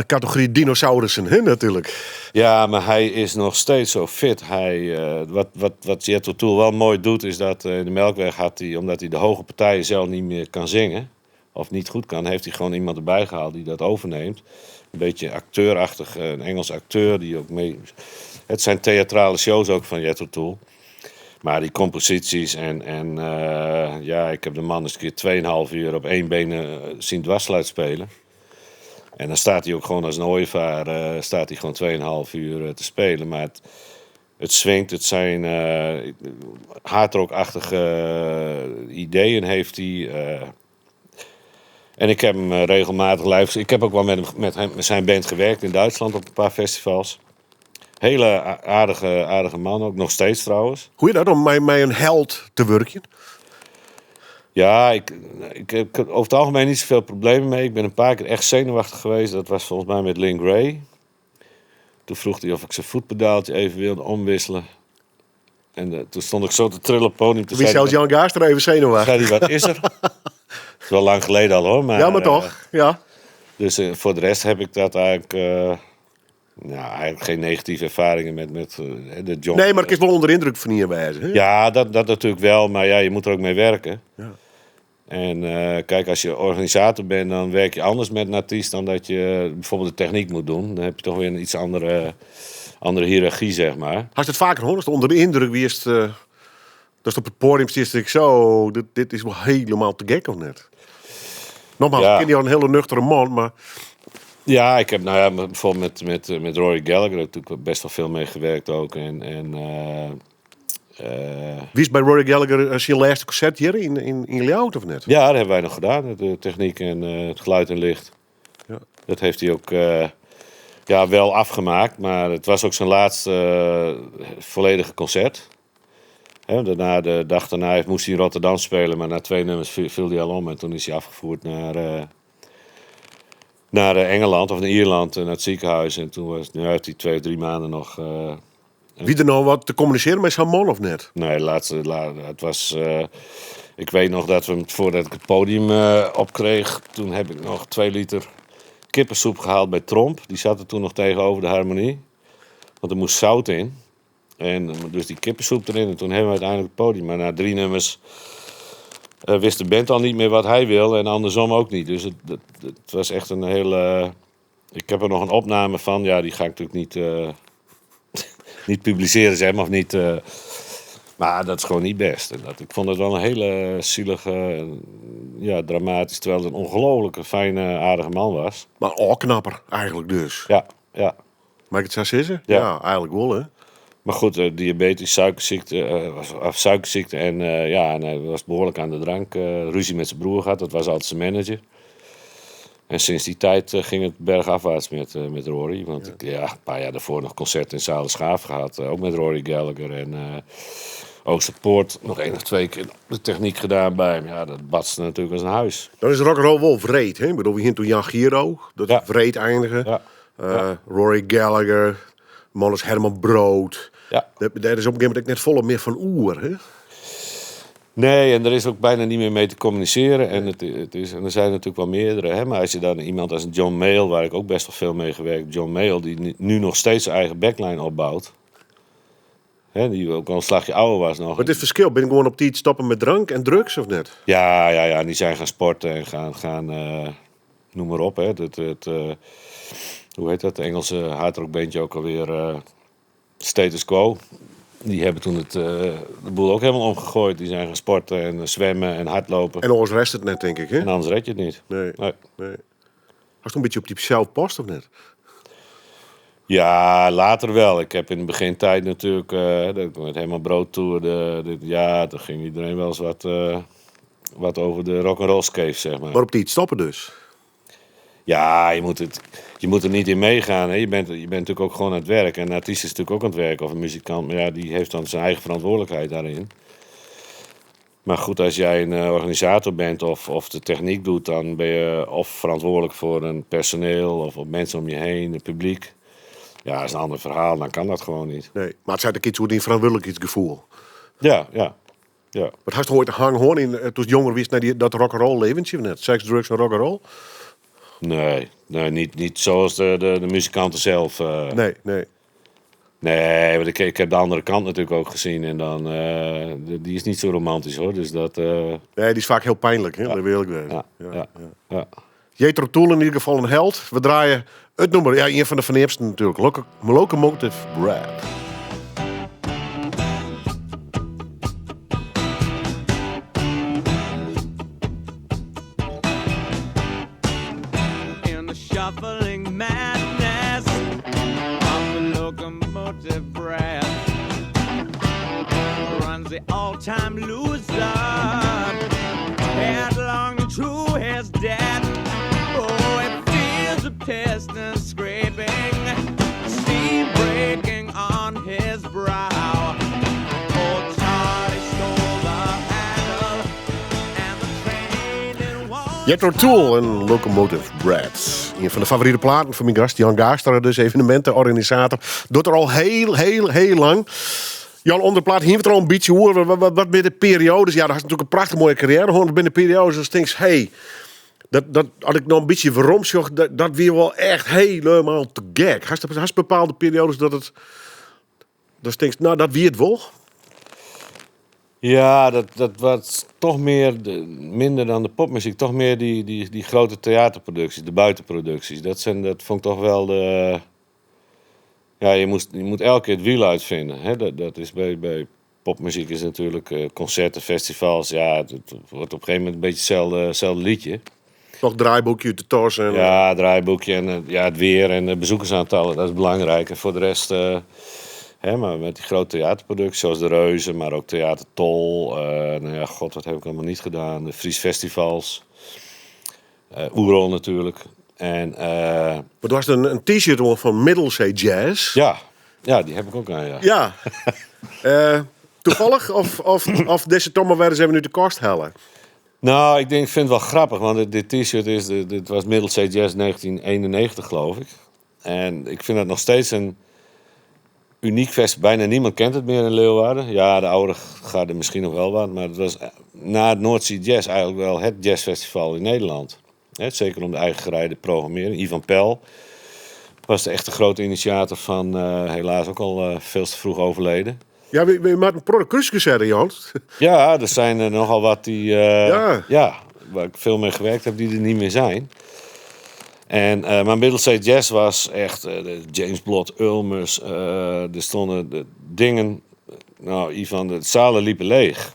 categorie dinosaurussen, hè, natuurlijk. Ja, maar hij is nog steeds zo fit. Wat Jethro Tull wel mooi doet, is dat in de Melkweg had hij... Omdat hij de hoge partijen zelf niet meer kan zingen... of niet goed kan, heeft hij gewoon iemand erbij gehaald die dat overneemt. Een beetje acteurachtig, een Engelse acteur die ook mee... Het zijn theatrale shows ook van Jethro Tull. Maar die composities ik heb de man eens een keer 2,5 uur op één been zien dwarsluit spelen. En dan staat hij ook gewoon als een ooievaar, staat hij gewoon 2,5 uur te spelen. Maar het swingt, het zijn hardrockachtige ideeën heeft hij. En ik heb hem regelmatig live. Ik heb ook wel met zijn band gewerkt in Duitsland op een paar festivals. Hele aardige man, ook nog steeds trouwens. Hoe je dat om mij een held te werken? Ja, ik heb over het algemeen niet zoveel problemen mee. Ik ben een paar keer echt zenuwachtig geweest. Dat was volgens mij met Link Gray. Toen vroeg hij of ik zijn voetpedaaltje even wilde omwisselen. En toen stond ik zo te trillen op het podium. Wie zelfs Jan Gaaster even zenuwachtig? Zei hij, wat is er? Het is wel lang geleden al, hoor. Ja, maar toch. Ja. Dus voor de rest heb ik dat eigenlijk... eigenlijk geen negatieve ervaringen met de job. Nee, maar ik is wel onder indruk van hier wijzen. Hè? Ja, dat natuurlijk wel. Maar ja, je moet er ook mee werken. Ja. En kijk, als je organisator bent, dan werk je anders met een artiest dan dat je bijvoorbeeld de techniek moet doen. Dan heb je toch weer een iets andere hiërarchie, zeg maar. Had je het vaker gehoord? Als het onder de indruk wist, dat op het podium zit ik zo, dit is wel helemaal te gek of net? Nogmaals, Ja. ik ken die al een hele nuchtere man, maar... Ja, ik heb bijvoorbeeld met Rory Gallagher natuurlijk best wel veel mee gewerkt ook. Wie is bij Rory Gallagher zijn laatste concert hier in Leeuwarden of net? Ja, dat hebben wij nog gedaan. De techniek en het geluid en licht. Ja. Dat heeft hij ook wel afgemaakt. Maar het was ook zijn laatste volledige concert. Daarna, de dag daarna moest hij in Rotterdam spelen. Maar na 2 nummers viel hij al om. En toen is hij afgevoerd naar Engeland of naar Ierland, naar het ziekenhuis. En toen heeft hij 2 of 3 maanden nog... Wie er nou wat te communiceren met zijn man of net? Nee, het was... ik weet nog dat voordat ik het podium opkreeg... Toen heb ik nog 2 liter kippensoep gehaald bij Tromp. Die zat er toen nog tegenover de harmonie. Want er moest zout in. En dus die kippensoep erin. En toen hebben we uiteindelijk het podium. Maar na 3 nummers... wist de band al niet meer wat hij wil en andersom ook niet. Dus het was echt een hele Ik heb er nog een opname van. Ja, die ga ik natuurlijk niet, niet publiceren, zeg maar. Of niet, maar dat is gewoon niet best. En ik vond het wel een hele zielige, ja, dramatisch. Terwijl het een ongelooflijke, fijne, aardige man was. Maar oorknapper eigenlijk dus. Ja, ja. Mag ik het zo zeggen? Ja. Ja, eigenlijk wel hè. Maar goed, diabetes, suikerziekte en ja, en hij was behoorlijk aan de drank. Ruzie met zijn broer gehad, dat was altijd zijn manager. En sinds die tijd ging het bergafwaarts met Rory. Want een paar jaar daarvoor nog concert in Zalen Schaaf gehad. Ook met Rory Gallagher en Oosterpoort. Nog 1 of 2 keer de techniek gedaan bij hem. Ja, dat batste natuurlijk als een huis. Dan is rock'n'roll wel vreed, hè? Ik bedoel, we hier toen Jan Giro, dat Ja. vreed eindigen. Ja. Rory Gallagher, man als Herman Brood. Ja. Daar is op een gegeven moment net volop meer van oer, hè? Nee, en er is ook bijna niet meer mee te communiceren. En, en er zijn natuurlijk wel meerdere. Hè? Maar als je dan iemand als een John Mayall, waar ik ook best wel veel mee gewerkt, John Mayall, die nu nog steeds zijn eigen backline opbouwt. Hè? Die ook al een slagje ouder was nog. Wat is het verschil? Ben ik gewoon op die iets stoppen met drank en drugs of net? Ja, en die zijn gaan sporten en gaan noem maar op. Hè? Hoe heet dat? De Engelse hardrockbandje ook alweer, Status Quo. Die hebben toen de boel ook helemaal omgegooid. Die zijn gaan sporten en zwemmen en hardlopen. En anders rest het net, denk ik, hè? En anders red je het niet. Nee. Nee. Was een beetje op die zelf post of net? Ja, later wel. Ik heb in de begintijd natuurlijk, met Herman Brood tour, ja, toen ging iedereen wel eens wat over de rock'n'roll skeef, zeg maar. Maar op die iets stoppen dus? Ja, je moet er niet in meegaan. Hè. Je bent natuurlijk ook gewoon aan het werk. En een artiest is natuurlijk ook aan het werk, of een muzikant. Maar ja, die heeft dan zijn eigen verantwoordelijkheid daarin. Maar goed, als jij een organisator bent of de techniek doet, dan ben je of verantwoordelijk voor een personeel of mensen om je heen, het publiek. Ja, dat is een ander verhaal, dan kan dat gewoon niet. Nee, maar het zijn de kids hoe die verantwoordelijkheidsgevoel. Ja. Wat had je ooit hangen in toen je jonger was naar dat rock'n'roll leventje net? Seks, drugs en rock'n'roll? Nee, niet zoals de muzikanten zelf. Nee. Nee, want ik heb de andere kant natuurlijk ook gezien. En dan, die is niet zo romantisch hoor. Dus dat... Nee, die is vaak heel pijnlijk, hè? Dat wil ik weten. Ja. Jethro Tull in ieder geval een held. We draaien het nummer, ja, een van de eerste natuurlijk. Locomotive Breath. In the shuffling madness of the locomotive breath runs the all-time loser headlong to his death. Oh, it feels the piston scraping, steam breaking on his brow. Oh, Charlie stole the handle and the train in one. Jethro Tull en Locomotive Breath. Een van de favoriete platen van mijn gast, Jan Gaastra, dus evenementenorganisator. Doet er al heel lang. Jan, onder de plaat hier we het er al een beetje horen. Wat bij de periodes? Ja, dat is natuurlijk een prachtig mooie carrière. Gewoon binnen de periodes als denk hey, dat had ik nog een beetje waarom zocht, dat weer wel echt helemaal te gek. Hast bepaalde periodes dat stinkt, nou dat wie het wel. Ja, dat was toch minder dan de popmuziek. Toch meer die grote theaterproducties, de buitenproducties. Dat vond ik toch wel de... Ja, je moet elke keer het wiel uitvinden. Hè? Dat is bij popmuziek is natuurlijk concerten, festivals. Ja, het wordt op een gegeven moment een beetje hetzelfde liedje. Toch draaiboekje, de tos en... Ja, draaiboekje en het weer en de bezoekersaantallen, dat is belangrijk. En voor de rest, maar met die grote theaterproducties zoals de Reuzen, maar ook Theater Tol. Wat heb ik allemaal niet gedaan. De Fries Festivals. Oerol natuurlijk. En, Maar er was een t-shirt van Middlesee Jazz. ja, die heb ik ook aan, ja. Ja. Toevallig? Of deze tommerwerden hebben nu de kost hellen? Nou, ik vind het wel grappig, want dit t-shirt dit was Middlesee Jazz 1991, geloof ik. En ik vind dat nog steeds een uniek festival. Bijna niemand kent het meer in Leeuwarden. Ja, de oude garde misschien nog wel wat. Maar het was na het Noordzee Jazz eigenlijk wel het jazzfestival in Nederland. Zeker om de eigen gereide programmering. Ivan Pel was de echte grote initiator van, helaas ook al veel te vroeg overleden. Ja, we maakt een productcursus zeggen, Jan. Ja, er zijn er nogal wat die... Ja. waar ik veel mee gewerkt heb, die er niet meer zijn. Maar Middlesee Jazz was echt James Blood, Ulmers. Er stonden de dingen... Nou, Ivan, de zalen liepen leeg.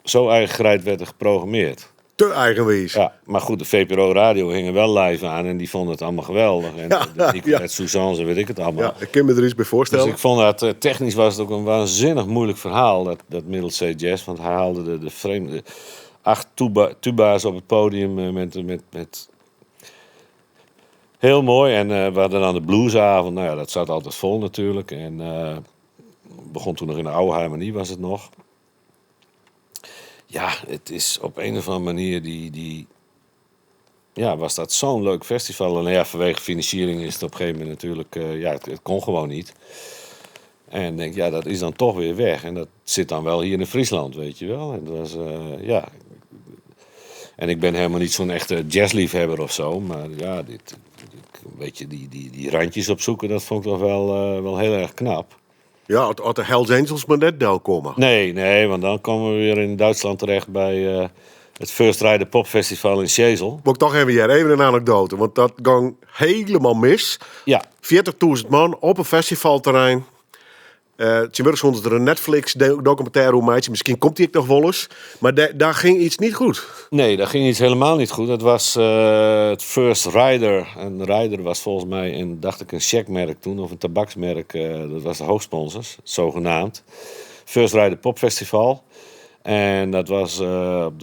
Zo eigengereid werd er geprogrammeerd. Te eigenwijs. Ja, maar goed, de VPRO Radio hingen wel live aan en die vonden het allemaal geweldig. En Nicolette Suzanne, weet ik het allemaal. Ja, ik kan me er iets bij voorstellen. Dus ik vond dat technisch was het ook een waanzinnig moeilijk verhaal, dat Middlesee Jazz. Want hij haalde de vreemde 8 tuba's op het podium met heel mooi. En we hadden dan de bluesavond. Nou ja, dat zat altijd vol natuurlijk. En begon toen nog in de oude harmonie was het nog. Ja, het is op een of andere manier was dat zo'n leuk festival. En ja, vanwege financiering is het op een gegeven moment natuurlijk... het kon gewoon niet. En denk, ja, dat is dan toch weer weg. En dat zit dan wel hier in Friesland, weet je wel. En dat was, En ik ben helemaal niet zo'n echte jazzliefhebber of zo. Maar ja, een beetje die randjes opzoeken, dat vond ik toch wel heel erg knap. Ja, had de Hells Angels maar net deel komen. Nee, want dan komen we weer in Duitsland terecht bij het First Rider Pop Festival in Schesel. Moet ik toch even een anekdote, want dat ging helemaal mis. Ja. 40.000 man op een festivalterrein. Tjimburgs vond er een Netflix-documentaire om meidje. Misschien komt die ook nog wel eens. Maar daar ging iets niet goed. Nee, daar ging iets helemaal niet goed. Het was het First Rider. En Rider was volgens mij dacht ik een checkmerk toen, of een tabaksmerk. Dat was de hoofdsponsors, zogenaamd. First Rider Pop Festival. En dat was op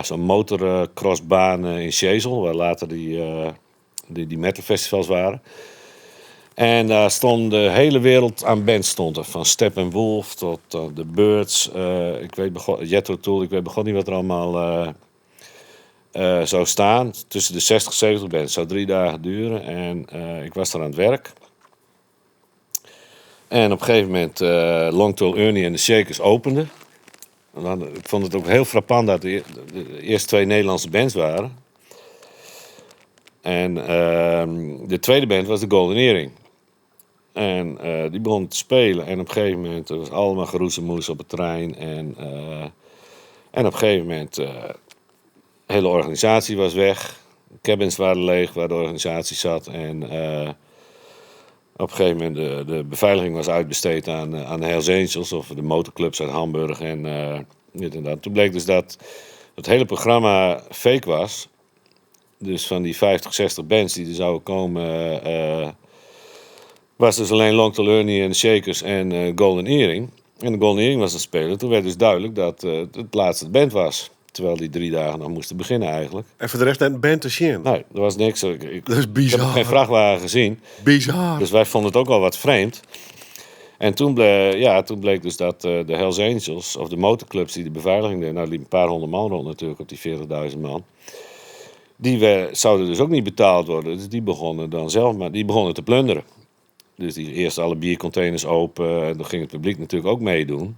zo'n motorcrossbaan in Schesel, waar later die metalfestivals waren. En daar stond de hele wereld aan bands stond er. Van Steppenwolf tot The Birds. Jethro Tull. Ik weet begon niet wat er allemaal zou staan. Tussen de 60 en 70 bands. Het zou 3 dagen duren. En ik was daar aan het werk. En op een gegeven moment Long Tall Ernie en de Shakers openden. Ik vond het ook heel frappant dat de eerste 2 Nederlandse bands waren. En de tweede band was de Golden Earring. En die begon te spelen. En op een gegeven moment was allemaal geroezemoes op het terrein. En op een gegeven moment de hele organisatie was weg. De cabins waren leeg waar de organisatie zat. En op een gegeven moment de beveiliging was uitbesteed aan de Hells Angels of de motorclubs uit Hamburg. En dit en dat. Toen bleek dus dat het hele programma fake was. Dus van die 50, 60 bands die er zouden komen, was dus alleen Long Tall Ernie en de Shakers en Golden Earring. En de Golden Earring was aan het spelen. Toen werd dus duidelijk dat het laatste band was. Terwijl die 3 dagen nog moesten beginnen eigenlijk. En voor de rest een band te zien. Nee, er was niks. Dat is bizar. Ik heb geen vrachtwagen gezien. Bizar. Dus wij vonden het ook wel wat vreemd. En toen bleek dus dat de Hells Angels, of de motorclubs die de beveiliging deden, nou, er liepen een paar honderd man rond natuurlijk op die 40.000 man. Die zouden dus ook niet betaald worden. Dus die begonnen dan zelf maar te plunderen. Dus die eerst alle biercontainers open. En dan ging het publiek natuurlijk ook meedoen.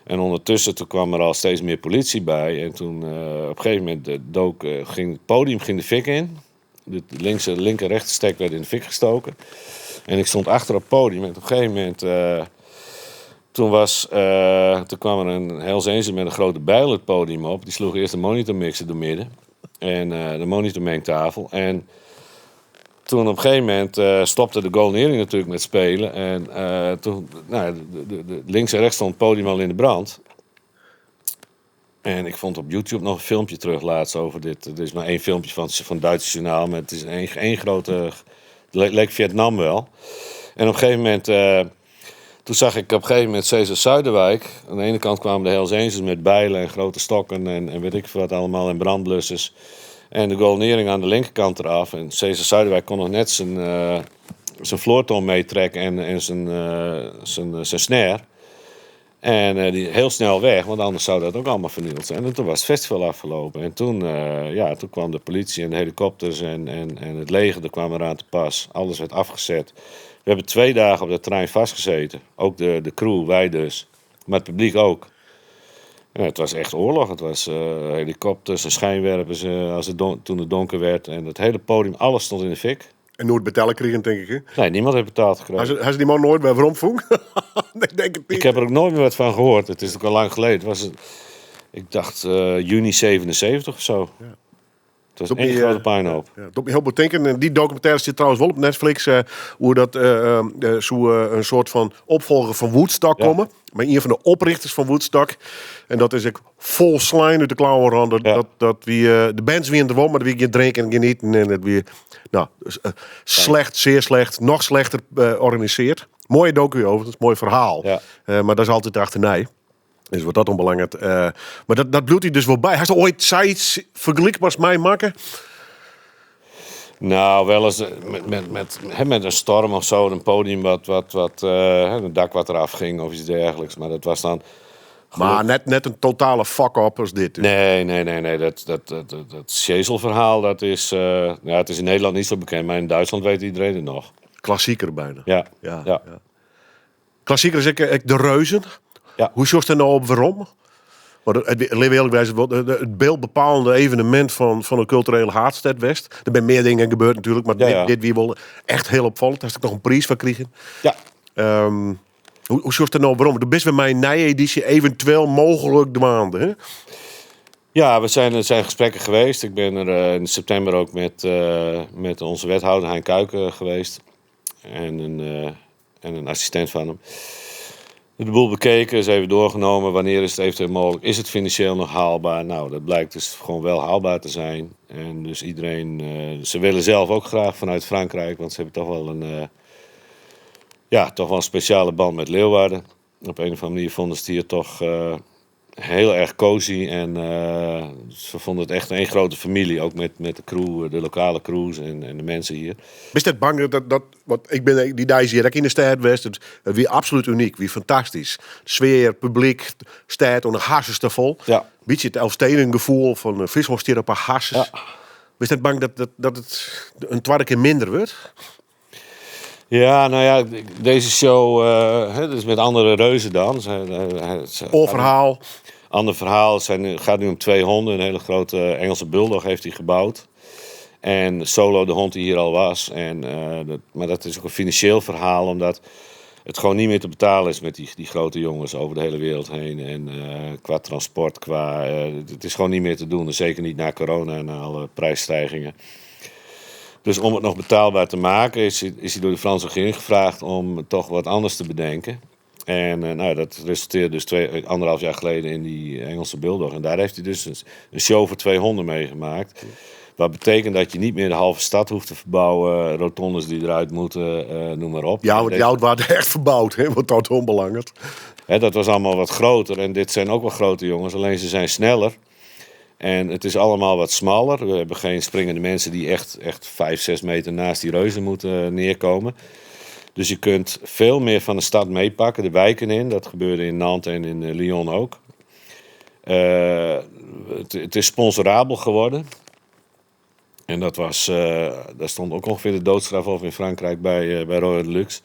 En ondertussen toen kwam er al steeds meer politie bij. En toen op een gegeven moment ging het podium de fik in. De linker rechterstek werd in de fik gestoken. En ik stond achter op het podium. En op een gegeven moment... Toen kwam er een Hells Angel met een grote bijl het podium op. Die sloeg eerst de monitormixer door midden. En de monitormengtafel. En toen op een gegeven moment stopte de Golden Earring natuurlijk met spelen. En toen, de links en rechts stond het podium al in de brand. En ik vond op YouTube nog een filmpje terug laatst over dit. Er is maar 1 filmpje van het Duitse journaal. Maar het is één grote... Het leek Vietnam wel. En op een gegeven moment... Toen zag ik op een gegeven moment Cesar Zuiderwijk. Aan de ene kant kwamen de Hells Angels met bijlen en grote stokken en weet ik veel wat allemaal en brandblussers. En de Golden Earring aan de linkerkant eraf. En Cesar Zuiderwijk kon nog net zijn floortom meetrekken en zijn snare. En die heel snel weg, want anders zou dat ook allemaal vernield zijn. En toen was het festival afgelopen. En toen kwam de politie en de helikopters en het leger, er kwam eraan te pas. Alles werd afgezet. We hebben 2 dagen op dat terrein vastgezeten. Ook de crew, wij dus. Maar het publiek ook. Ja, het was echt oorlog. Het was helikopters en schijnwerpers toen het donker werd. En het hele podium, alles stond in de fik. En nooit betalen kregen, denk ik. Hè? Nee, niemand heeft betaald gekregen. Hij ze die man nooit bij waarom vond? Ik denk het niet. Ik heb er ook nooit meer wat van gehoord. Het is ook al lang geleden. Ik dacht juni 77 of zo. Ja. was doet één me, grote puinhoop. Ja, dat doet me heel veel denken. En die documentaire zit trouwens wel op Netflix. Hoe dat een soort van opvolger van Woodstock Ja. komen. Maar een van de oprichters van Woodstock. En dat is ik vol slijn uit de klauwen rand. Dat wie de bands wie in de won, maar wie geen drinken en genieten. En het weer slecht, zeer slecht, nog slechter organiseerd. Mooie docu overigens, mooi verhaal. Ja. Maar dat is altijd achterna. Dus wordt dat onbelangrijk. Maar dat bloedt hij dus wel bij. Hij is ooit zoiets vergelijkbaars mij maken. Nou, wel eens met een storm of zo, een podium een dak wat eraf ging of iets dergelijks. Maar dat was dan... Maar net een totale fuck-up als dit. Dus. Nee. Dat Sjezel-verhaal, dat is... het is in Nederland niet zo bekend, maar in Duitsland weet iedereen het nog. Klassieker bijna. Ja. Klassieker is ik de Reuzen. Ja. Hoe zorgt er nou op waarom? Maar het beeldbepalende evenement van een culturele haardstad West. Er zijn meer dingen gebeurd natuurlijk, maar dit wie wel echt heel opvallend. Daar is nog een prijs van kregen. Ja. Hoe zorgt er nou waarom? Er is bij mij een nij-editie eventueel mogelijk de maanden. Hè? Ja, er zijn gesprekken geweest. Ik ben er in september ook met onze wethouder Hein Kuiken geweest. En een assistent van hem. De boel bekeken, is even doorgenomen. Wanneer is het eventueel mogelijk? Is het financieel nog haalbaar? Nou, dat blijkt dus gewoon wel haalbaar te zijn. En dus iedereen... ze willen zelf ook graag vanuit Frankrijk. Want ze hebben toch wel een speciale band met Leeuwarden. Op een of andere manier vonden ze het hier toch heel erg cozy. En ze vonden het echt een grote familie. Ook met de crew, de lokale crews en de mensen hier. Is het bang dat want ik ben die dagen hier in de stad West. Het wie absoluut uniek, wie fantastisch. Sfeer, publiek, stad onder hasses te vol. Ja. Beetje het Elfsteden gevoel van vismos hier op een hasses. Ja. Is het bang dat het een tweede keer minder wordt? Ja, nou ja, deze show dus met andere reuzen dan. Overhaal. Ander verhaal, het gaat nu om 2 honden. Een hele grote Engelse bulldog heeft hij gebouwd. En Solo, de hond die hier al was. Maar dat is ook een financieel verhaal, omdat het gewoon niet meer te betalen is met die grote jongens over de hele wereld heen. En qua transport, het is gewoon niet meer te doen. En zeker niet na corona en na alle prijsstijgingen. Dus om het nog betaalbaar te maken is hij door de Franse regering gevraagd om toch wat anders te bedenken. En dat resulteerde dus 1,5 jaar geleden in die Engelse bulldog. En daar heeft hij dus een show voor 2 honden meegemaakt. Wat betekent dat je niet meer de halve stad hoeft te verbouwen. Rotondes die eruit moeten, noem maar op. Ja, want die oud waren echt verbouwd, hè? Want dat is onbelangrijk. Dat was allemaal wat groter. En dit zijn ook wel grote jongens, alleen ze zijn sneller. En het is allemaal wat smaller. We hebben geen springende mensen die echt 5-6 meter naast die reuzen moeten neerkomen. Dus je kunt veel meer van de stad meepakken, de wijken in. Dat gebeurde in Nantes en in Lyon ook. Het is sponsorabel geworden. En daar stond ook ongeveer de doodstraf over in Frankrijk bij Royal Deluxe.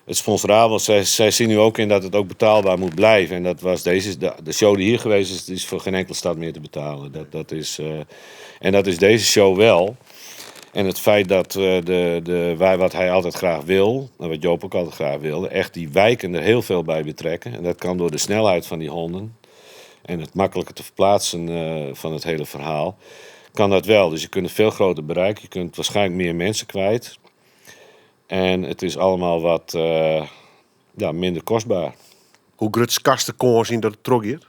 Het sponsorabel, zij zien nu ook in dat het ook betaalbaar moet blijven. En dat was de show die hier geweest is voor geen enkele stad meer te betalen. Dat is deze show wel. En het feit dat wat hij altijd graag wil, en wat Joop ook altijd graag wilde, echt die wijken er heel veel bij betrekken. En dat kan door de snelheid van die honden en het makkelijker te verplaatsen van het hele verhaal, kan dat wel. Dus je kunt een veel groter bereik, je kunt waarschijnlijk meer mensen kwijt. En het is allemaal wat minder kostbaar. Hoe groot kasten kon zien dat het trok hier?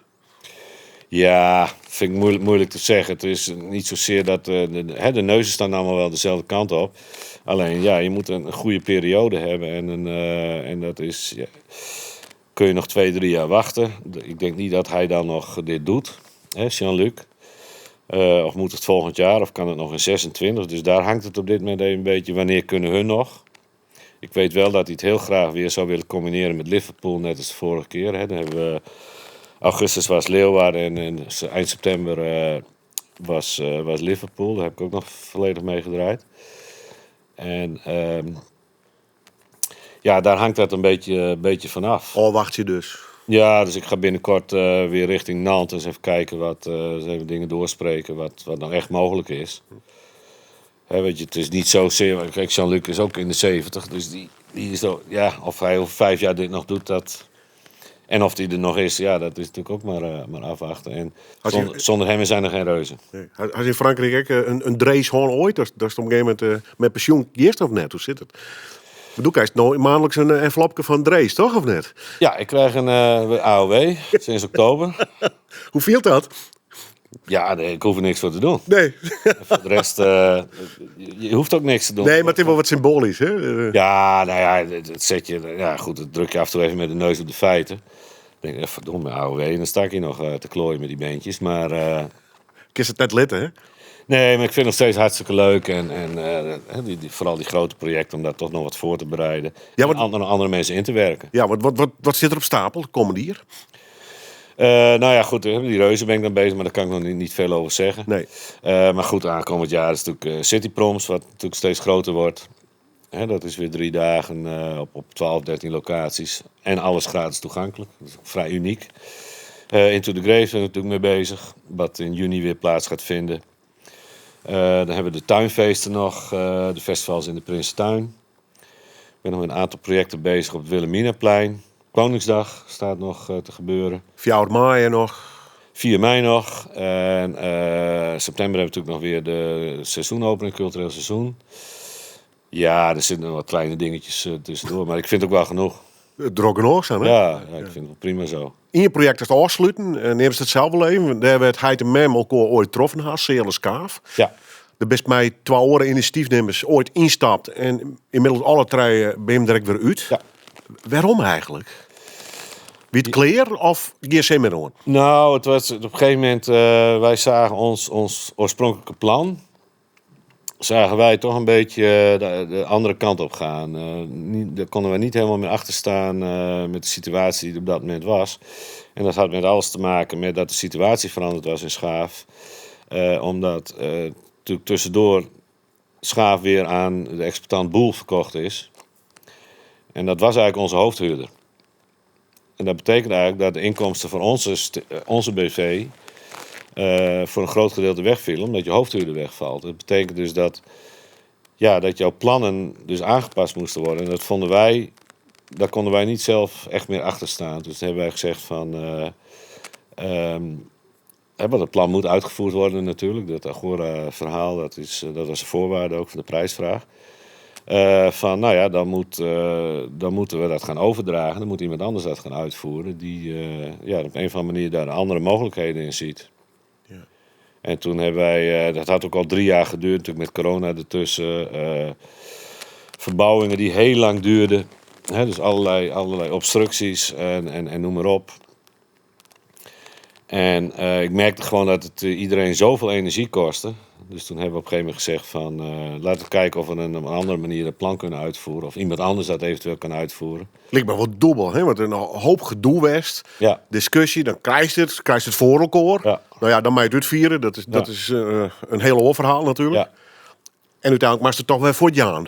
Ja, vind ik moeilijk te zeggen. Het is niet zozeer dat de neuzen staan allemaal wel dezelfde kant op. Alleen je moet een goede periode hebben. En dat is... Ja, kun je nog 2-3 jaar wachten. Ik denk niet dat hij dan nog dit doet. Jean-Luc. Of moet het volgend jaar? Of kan het nog in 26? Dus daar hangt het op dit moment een beetje. Wanneer kunnen hun nog? Ik weet wel dat hij het heel graag weer zou willen combineren met Liverpool. Net als de vorige keer. Dan hebben we... Augustus was Leeuwarden en eind september was Liverpool. Daar heb ik ook nog volledig mee gedraaid. En daar hangt dat een beetje vanaf. Oh, wacht je dus. Ja, dus ik ga binnenkort weer richting Nantes. Eens even kijken eens even dingen doorspreken wat nou echt mogelijk is. Weet je, het is niet zozeer... Kijk, Jean-Luc is ook in de 70. Dus die is of hij over 5 jaar dit nog doet, dat... En of die er nog is, ja, dat is natuurlijk ook maar afwachten. En Als je- zonder hem zijn er geen reuzen. Nee. Als in Frankrijk een Drees gewoon ooit, dat is op een gegeven moment met pensioen eerst of net? Hoe zit het? Ik bedoel, hij is nou maandelijks een envelopje van Drees, toch of net? Ja, ik krijg een AOW sinds oktober. Hoe viel dat? Ja, nee, ik hoef er niks voor te doen. Nee. Voor de rest, je hoeft ook niks te doen. Nee, maar het is wel wat symbolisch, hè? Ja, nou ja, het zet je... Ja, goed, dat druk je af en toe even met de neus op de feiten. Ik denk, verdomme, AOW, en dan sta ik hier nog te klooien met die beentjes. Maar Kist het net litten, hè? nee, maar ik vind het nog steeds hartstikke leuk. En vooral die grote projecten, om daar toch nog wat voor te bereiden. Ja, En wat- andere mensen in te werken. Ja, wat zit er op stapel? Komende hier? Nou ja, goed, die reuzen ben ik dan bezig, maar daar kan ik nog niet veel over zeggen. Nee. Maar goed, aankomend jaar is natuurlijk Cityproms, wat natuurlijk steeds groter wordt. Hè, dat is weer 3 dagen op 12, 13 locaties. En alles gratis toegankelijk. Dat is vrij uniek. Into the Grave zijn we natuurlijk mee bezig. Wat in juni weer plaats gaat vinden. Dan hebben we de tuinfeesten nog. De festivals in de Prinsentuin. Ik ben nog met een aantal projecten bezig op het Wilhelminaplein. Koningsdag staat nog te gebeuren. 4 maart nog. 4 mei nog. En september hebben we natuurlijk nog weer de seizoenopening, cultureel seizoen. Ja, er zitten nog wat kleine dingetjes tussendoor. Maar ik vind het ook wel genoeg. Drogen oog staan, hè? Ja, ik vind het wel prima zo. In je project is het afsluiten. Neem ze het zelf wel even. Daar werd hij en Mem elkaar ooit getroffen, haar, Seerles Kaaf. Ja. De best mij 2 oren initiatiefnemers ooit instapt. En inmiddels alle 3 ben je direct weer uit. Ja. Waarom eigenlijk? Wie het kleer of GSC met hoor? Nou, het was op een gegeven moment, wij zagen ons oorspronkelijke plan. Zagen wij toch een beetje de andere kant op gaan. Daar konden we niet helemaal meer achter staan met de situatie die er op dat moment was. En dat had met alles te maken met dat de situatie veranderd was in Schaaf. Omdat natuurlijk tussendoor Schaaf weer aan de exploitant Boel verkocht is. En dat was eigenlijk onze hoofdhuurder. En dat betekent eigenlijk dat de inkomsten van onze BV voor een groot gedeelte wegvielen, omdat je hoofdhuurder wegvalt. Dat betekent dus dat jouw plannen dus aangepast moesten worden. En dat vonden wij, daar konden wij niet zelf echt meer achter staan. Dus toen hebben wij gezegd van, want het plan moet uitgevoerd worden natuurlijk. Dat Agora-verhaal, dat was een voorwaarde ook van de prijsvraag. Dan moeten we dat gaan overdragen. Dan moet iemand anders dat gaan uitvoeren. Die op een of andere manier daar andere mogelijkheden in ziet. Ja. En toen hebben wij, dat had ook al 3 jaar geduurd, natuurlijk met corona ertussen. Verbouwingen die heel lang duurden. Hè, dus allerlei obstructies en noem maar op. En ik merkte gewoon dat het iedereen zoveel energie kostte. Dus toen hebben we op een gegeven moment gezegd van... laten we kijken of we op een andere manier het plan kunnen uitvoeren. Of iemand anders dat eventueel kan uitvoeren. Lijkt me wel dubbel, hè? Want een hoop gedoe west. Ja. Discussie, dan krijg je het voor elkaar. Ja. Nou ja, dan mag je het vieren. Dat is een heel overhaal natuurlijk. Ja. En uiteindelijk maakt het toch weer voor het jaar.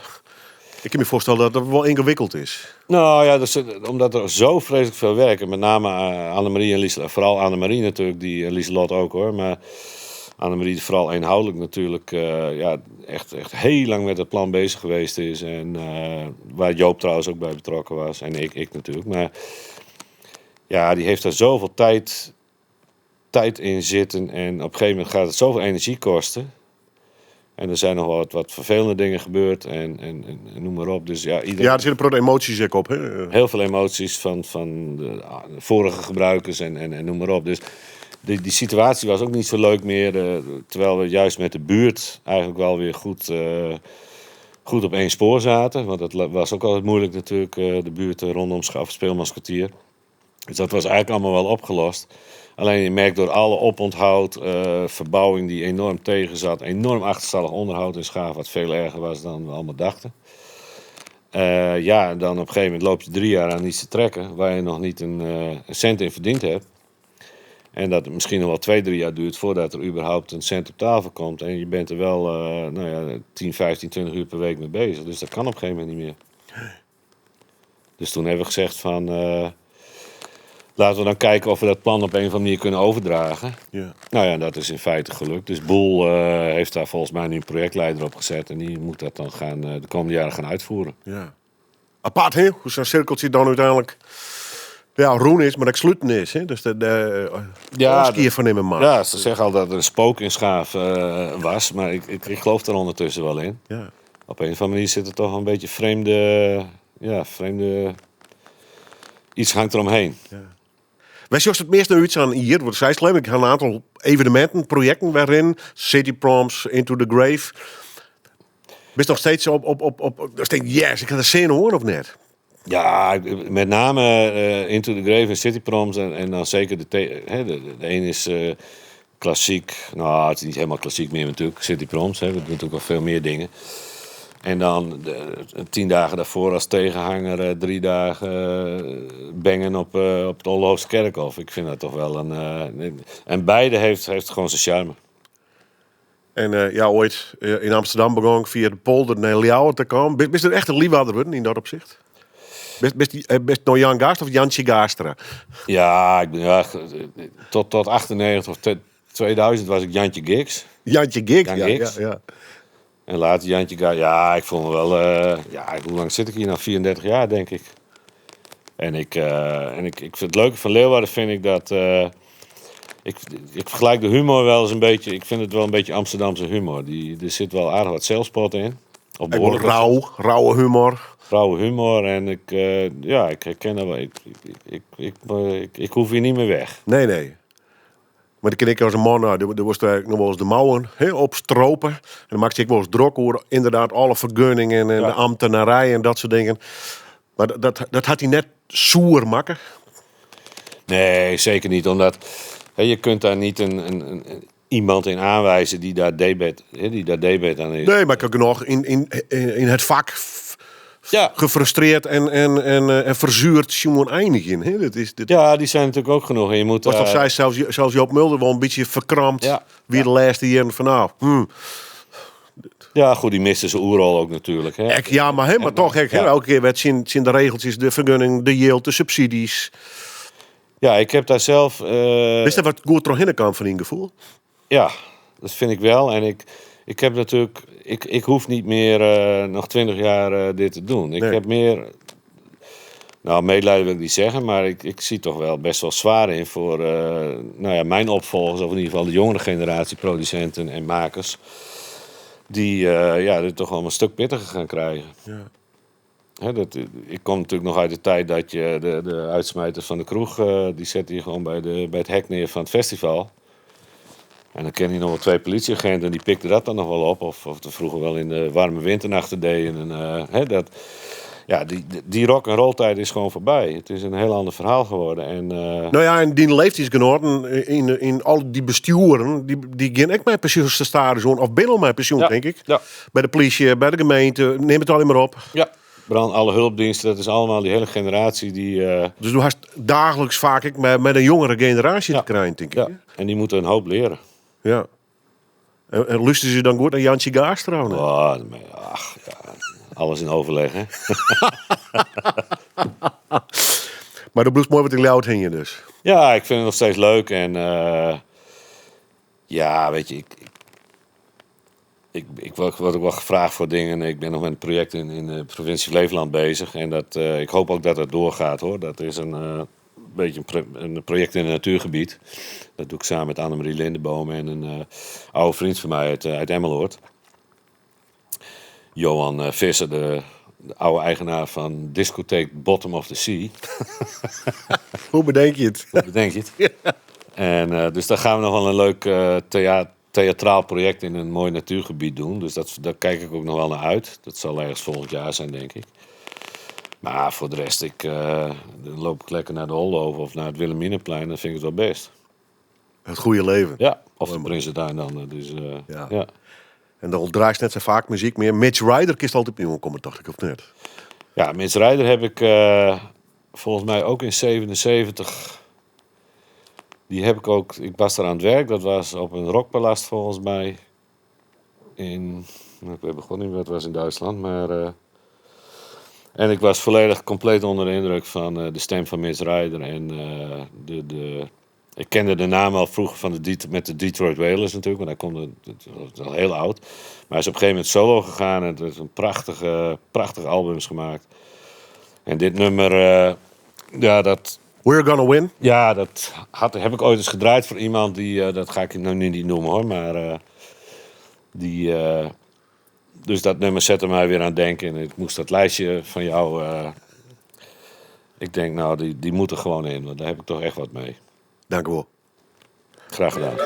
Ik kan me voorstellen dat het wel ingewikkeld is. Nou ja, dus, omdat er zo vreselijk veel werken. Met name Annemarie en Lieselot. Vooral Annemarie natuurlijk, die Lieselot ook hoor. Maar Annemarie vooral inhoudelijk natuurlijk echt heel lang met het plan bezig geweest is. En waar Joop trouwens ook bij betrokken was. En ik natuurlijk. Maar ja, die heeft er zoveel tijd in zitten. En op een gegeven moment gaat het zoveel energie kosten. En er zijn nog wat vervelende dingen gebeurd en noem maar op. Dus ja, Ja, er zitten pro emoties ook op. Hè? heel veel emoties van de vorige gebruikers en noem maar op. Dus die situatie was ook niet zo leuk meer. Terwijl we juist met de buurt eigenlijk wel weer goed op één spoor zaten. Want dat was ook altijd moeilijk natuurlijk, de buurt rondom Schaaf, Speelmanskwartier. Dus dat was eigenlijk allemaal wel opgelost. Alleen je merkt door alle oponthoud, verbouwing die enorm tegen zat, enorm achterstallig onderhoud in Schaaf, wat veel erger was dan we allemaal dachten. Dan op een gegeven moment loop je 3 jaar aan iets te trekken waar je nog niet een cent in verdiend hebt. En dat het misschien nog wel 2, 3 jaar duurt voordat er überhaupt een cent op tafel komt. En je bent er wel 10, 15, 20 uur per week mee bezig. Dus dat kan op een gegeven moment niet meer. Dus toen hebben we gezegd van... laten we dan kijken of we dat plan op een of andere manier kunnen overdragen. Ja. Nou ja, dat is in feite gelukt. Dus Boel heeft daar volgens mij nu een projectleider op gezet. En die moet dat dan de komende jaren gaan uitvoeren. Ja. Apart, hè? Hoe zo'n cirkeltje dan uiteindelijk Ja, Roen is, maar dat sluiten is. Hè? Dus de keer van hem maar. Ja, ze zeggen al dat er een spook in Schaaf was, maar ik geloof er ondertussen wel in. Ja. Op een of andere manier zit er toch een beetje vreemde... Iets hangt eromheen. Wij zochten het meest naar iets aan hier. Want zij slim, ik ga een aantal evenementen, projecten waarin. City Proms, Into the Grave. Ben je nog steeds op dus denk yes, ik ga de scène horen of net? Ja, met name Into the Grave en City Proms en dan zeker de een is klassiek. Nou, het is niet helemaal klassiek meer natuurlijk, City Proms. We doen natuurlijk wel veel meer dingen. En dan 10 dagen daarvoor als tegenhanger 3 dagen bengen op het Ollehoofse Kerkhof. Ik vind dat toch wel een... en beide heeft gewoon zijn charme. En ooit in Amsterdam begon via de polder naar Ljouwen te komen. Ben je er echt een liefhebber in dat opzicht? Best nou Jan Gaast of Jantje Gaastra? Ja, tot 98 of 2000 was ik Jantje Giggs. Jantje Giggs, Jan ja, Giggs. ja. En later Jantje Gaastra. Ja, ik vond hem wel... hoe lang zit ik hier nou? 34 jaar, denk ik. En ik vind het leuke van Leeuwarden vind ik dat... Ik vergelijk de humor wel eens een beetje... Ik vind het wel een beetje Amsterdamse humor. Er zit wel aardig wat zelfspot in. Of behoorlijk Rauwe humor. rauwe humor. En ik herken dat wel. Ik hoef hier niet meer weg. Nee. Maar dan ken ik als een man, nou, er was nog wel eens de mouwen opstropen. En dan maakte ik wel eens druk over inderdaad alle vergunningen en de ambtenarij en dat soort dingen. Maar dat had hij net soer makken. Nee, zeker niet. Omdat je kunt daar niet iemand in aanwijzen die daar debet aan is. Nee, maar ik ook nog in het vak gefrustreerd en verzuurd Simon eindig in. Hè? Ja, die zijn natuurlijk ook genoeg. En je moet was toch zij zelfs Joop Mulder wel een beetje verkrampt. Weer de laatste jaren van nou. Ja, goed, die miste zijn oerrol ook natuurlijk. Hè? Ja, maar toch. Elke keer werd zien de regeltjes, de vergunning, de yield, de subsidies. Ja, ik heb daar zelf... Is dat wat goed doorheen kan van in gevoel? Ja, dat vind ik wel. En ik heb natuurlijk... Ik hoef niet meer nog 20 jaar dit te doen. Ik heb meer... Nou, medelijden wil ik niet zeggen, maar ik zie toch wel best wel zwaar in voor mijn opvolgers, of in ieder geval de jongere generatie producenten en makers, die dit toch wel een stuk pittiger gaan krijgen. Ja. Ik kom natuurlijk nog uit de tijd dat je de uitsmijters van de kroeg, die zette je gewoon bij het hek neer van het festival. En dan ken je nog wel 2 politieagenten, die pikten dat dan nog wel op. Of we vroeger wel in de warme winternachten deden. Die rock and roll tijd is gewoon voorbij. Het is een heel ander verhaal geworden. En die leeftijdsgenoten in al die besturen, die gaan echt met pensioenstadion of binnen mijn pensioen, denk ik. Ja. Bij de politie, bij de gemeente, neem het alleen maar op. Ja. Alle hulpdiensten, dat is allemaal die hele generatie die... Dus du hast dagelijks vaak met een jongere generatie te krijgen, denk ik. Ja, en die moeten een hoop leren. Ja. En luisteren ze dan goed naar Jantje Gaas trouwens? Alles in overleg, hè? Maar de bloed mooi wat ik luid hing je dus. Ja, ik vind het nog steeds leuk. En weet je, ik word ook wel gevraagd voor dingen. Ik ben nog met een project in de provincie Flevoland bezig. En ik hoop ook dat het doorgaat, hoor. Dat is een beetje een project in het natuurgebied. Dat doe ik samen met Annemarie Lindeboom en een oude vriend van mij uit Emmeloord. Johan Visser, de oude eigenaar van discotheek Bottom of the Sea. Hoe bedenk je het? Ja. En dus daar gaan we nog wel een leuk theatraal project in een mooi natuurgebied doen. Dus daar kijk ik ook nog wel naar uit. Dat zal ergens volgend jaar zijn, denk ik. Maar voor de rest, dan loop ik lekker naar de Holhoven of naar het Wilhelminaplein. Dan vind ik het wel best. Het goede leven. Ja, of de Prinsentuin dan. Dus, ja. En dan draait net zo vaak muziek meer. Mitch Ryder kist altijd opnieuw komen, dacht ik, of net? Ja, Mitch Ryder heb ik volgens mij ook in 77... Die heb ik ook... Ik was daar aan het werk. Dat was op een rockpalast volgens mij. Ik weet begon niet meer, het was in Duitsland. Maar... En ik was compleet onder de indruk van de stem van Mitch Ryder. En ik kende de naam al vroeger met de Detroit Wailers natuurlijk. Want het was al heel oud. Maar hij is op een gegeven moment solo gegaan. En het is een prachtige albums gemaakt. En dit nummer, We're Gonna Win. Ja, dat heb ik ooit eens gedraaid voor iemand die... dat ga ik nou nu niet noemen hoor, maar... dus dat nummer zette mij weer aan het denken. En ik moest dat lijstje van jou... ik denk, nou, die moet er gewoon in. Want daar heb ik toch echt wat mee. Dank u wel. Graag gedaan.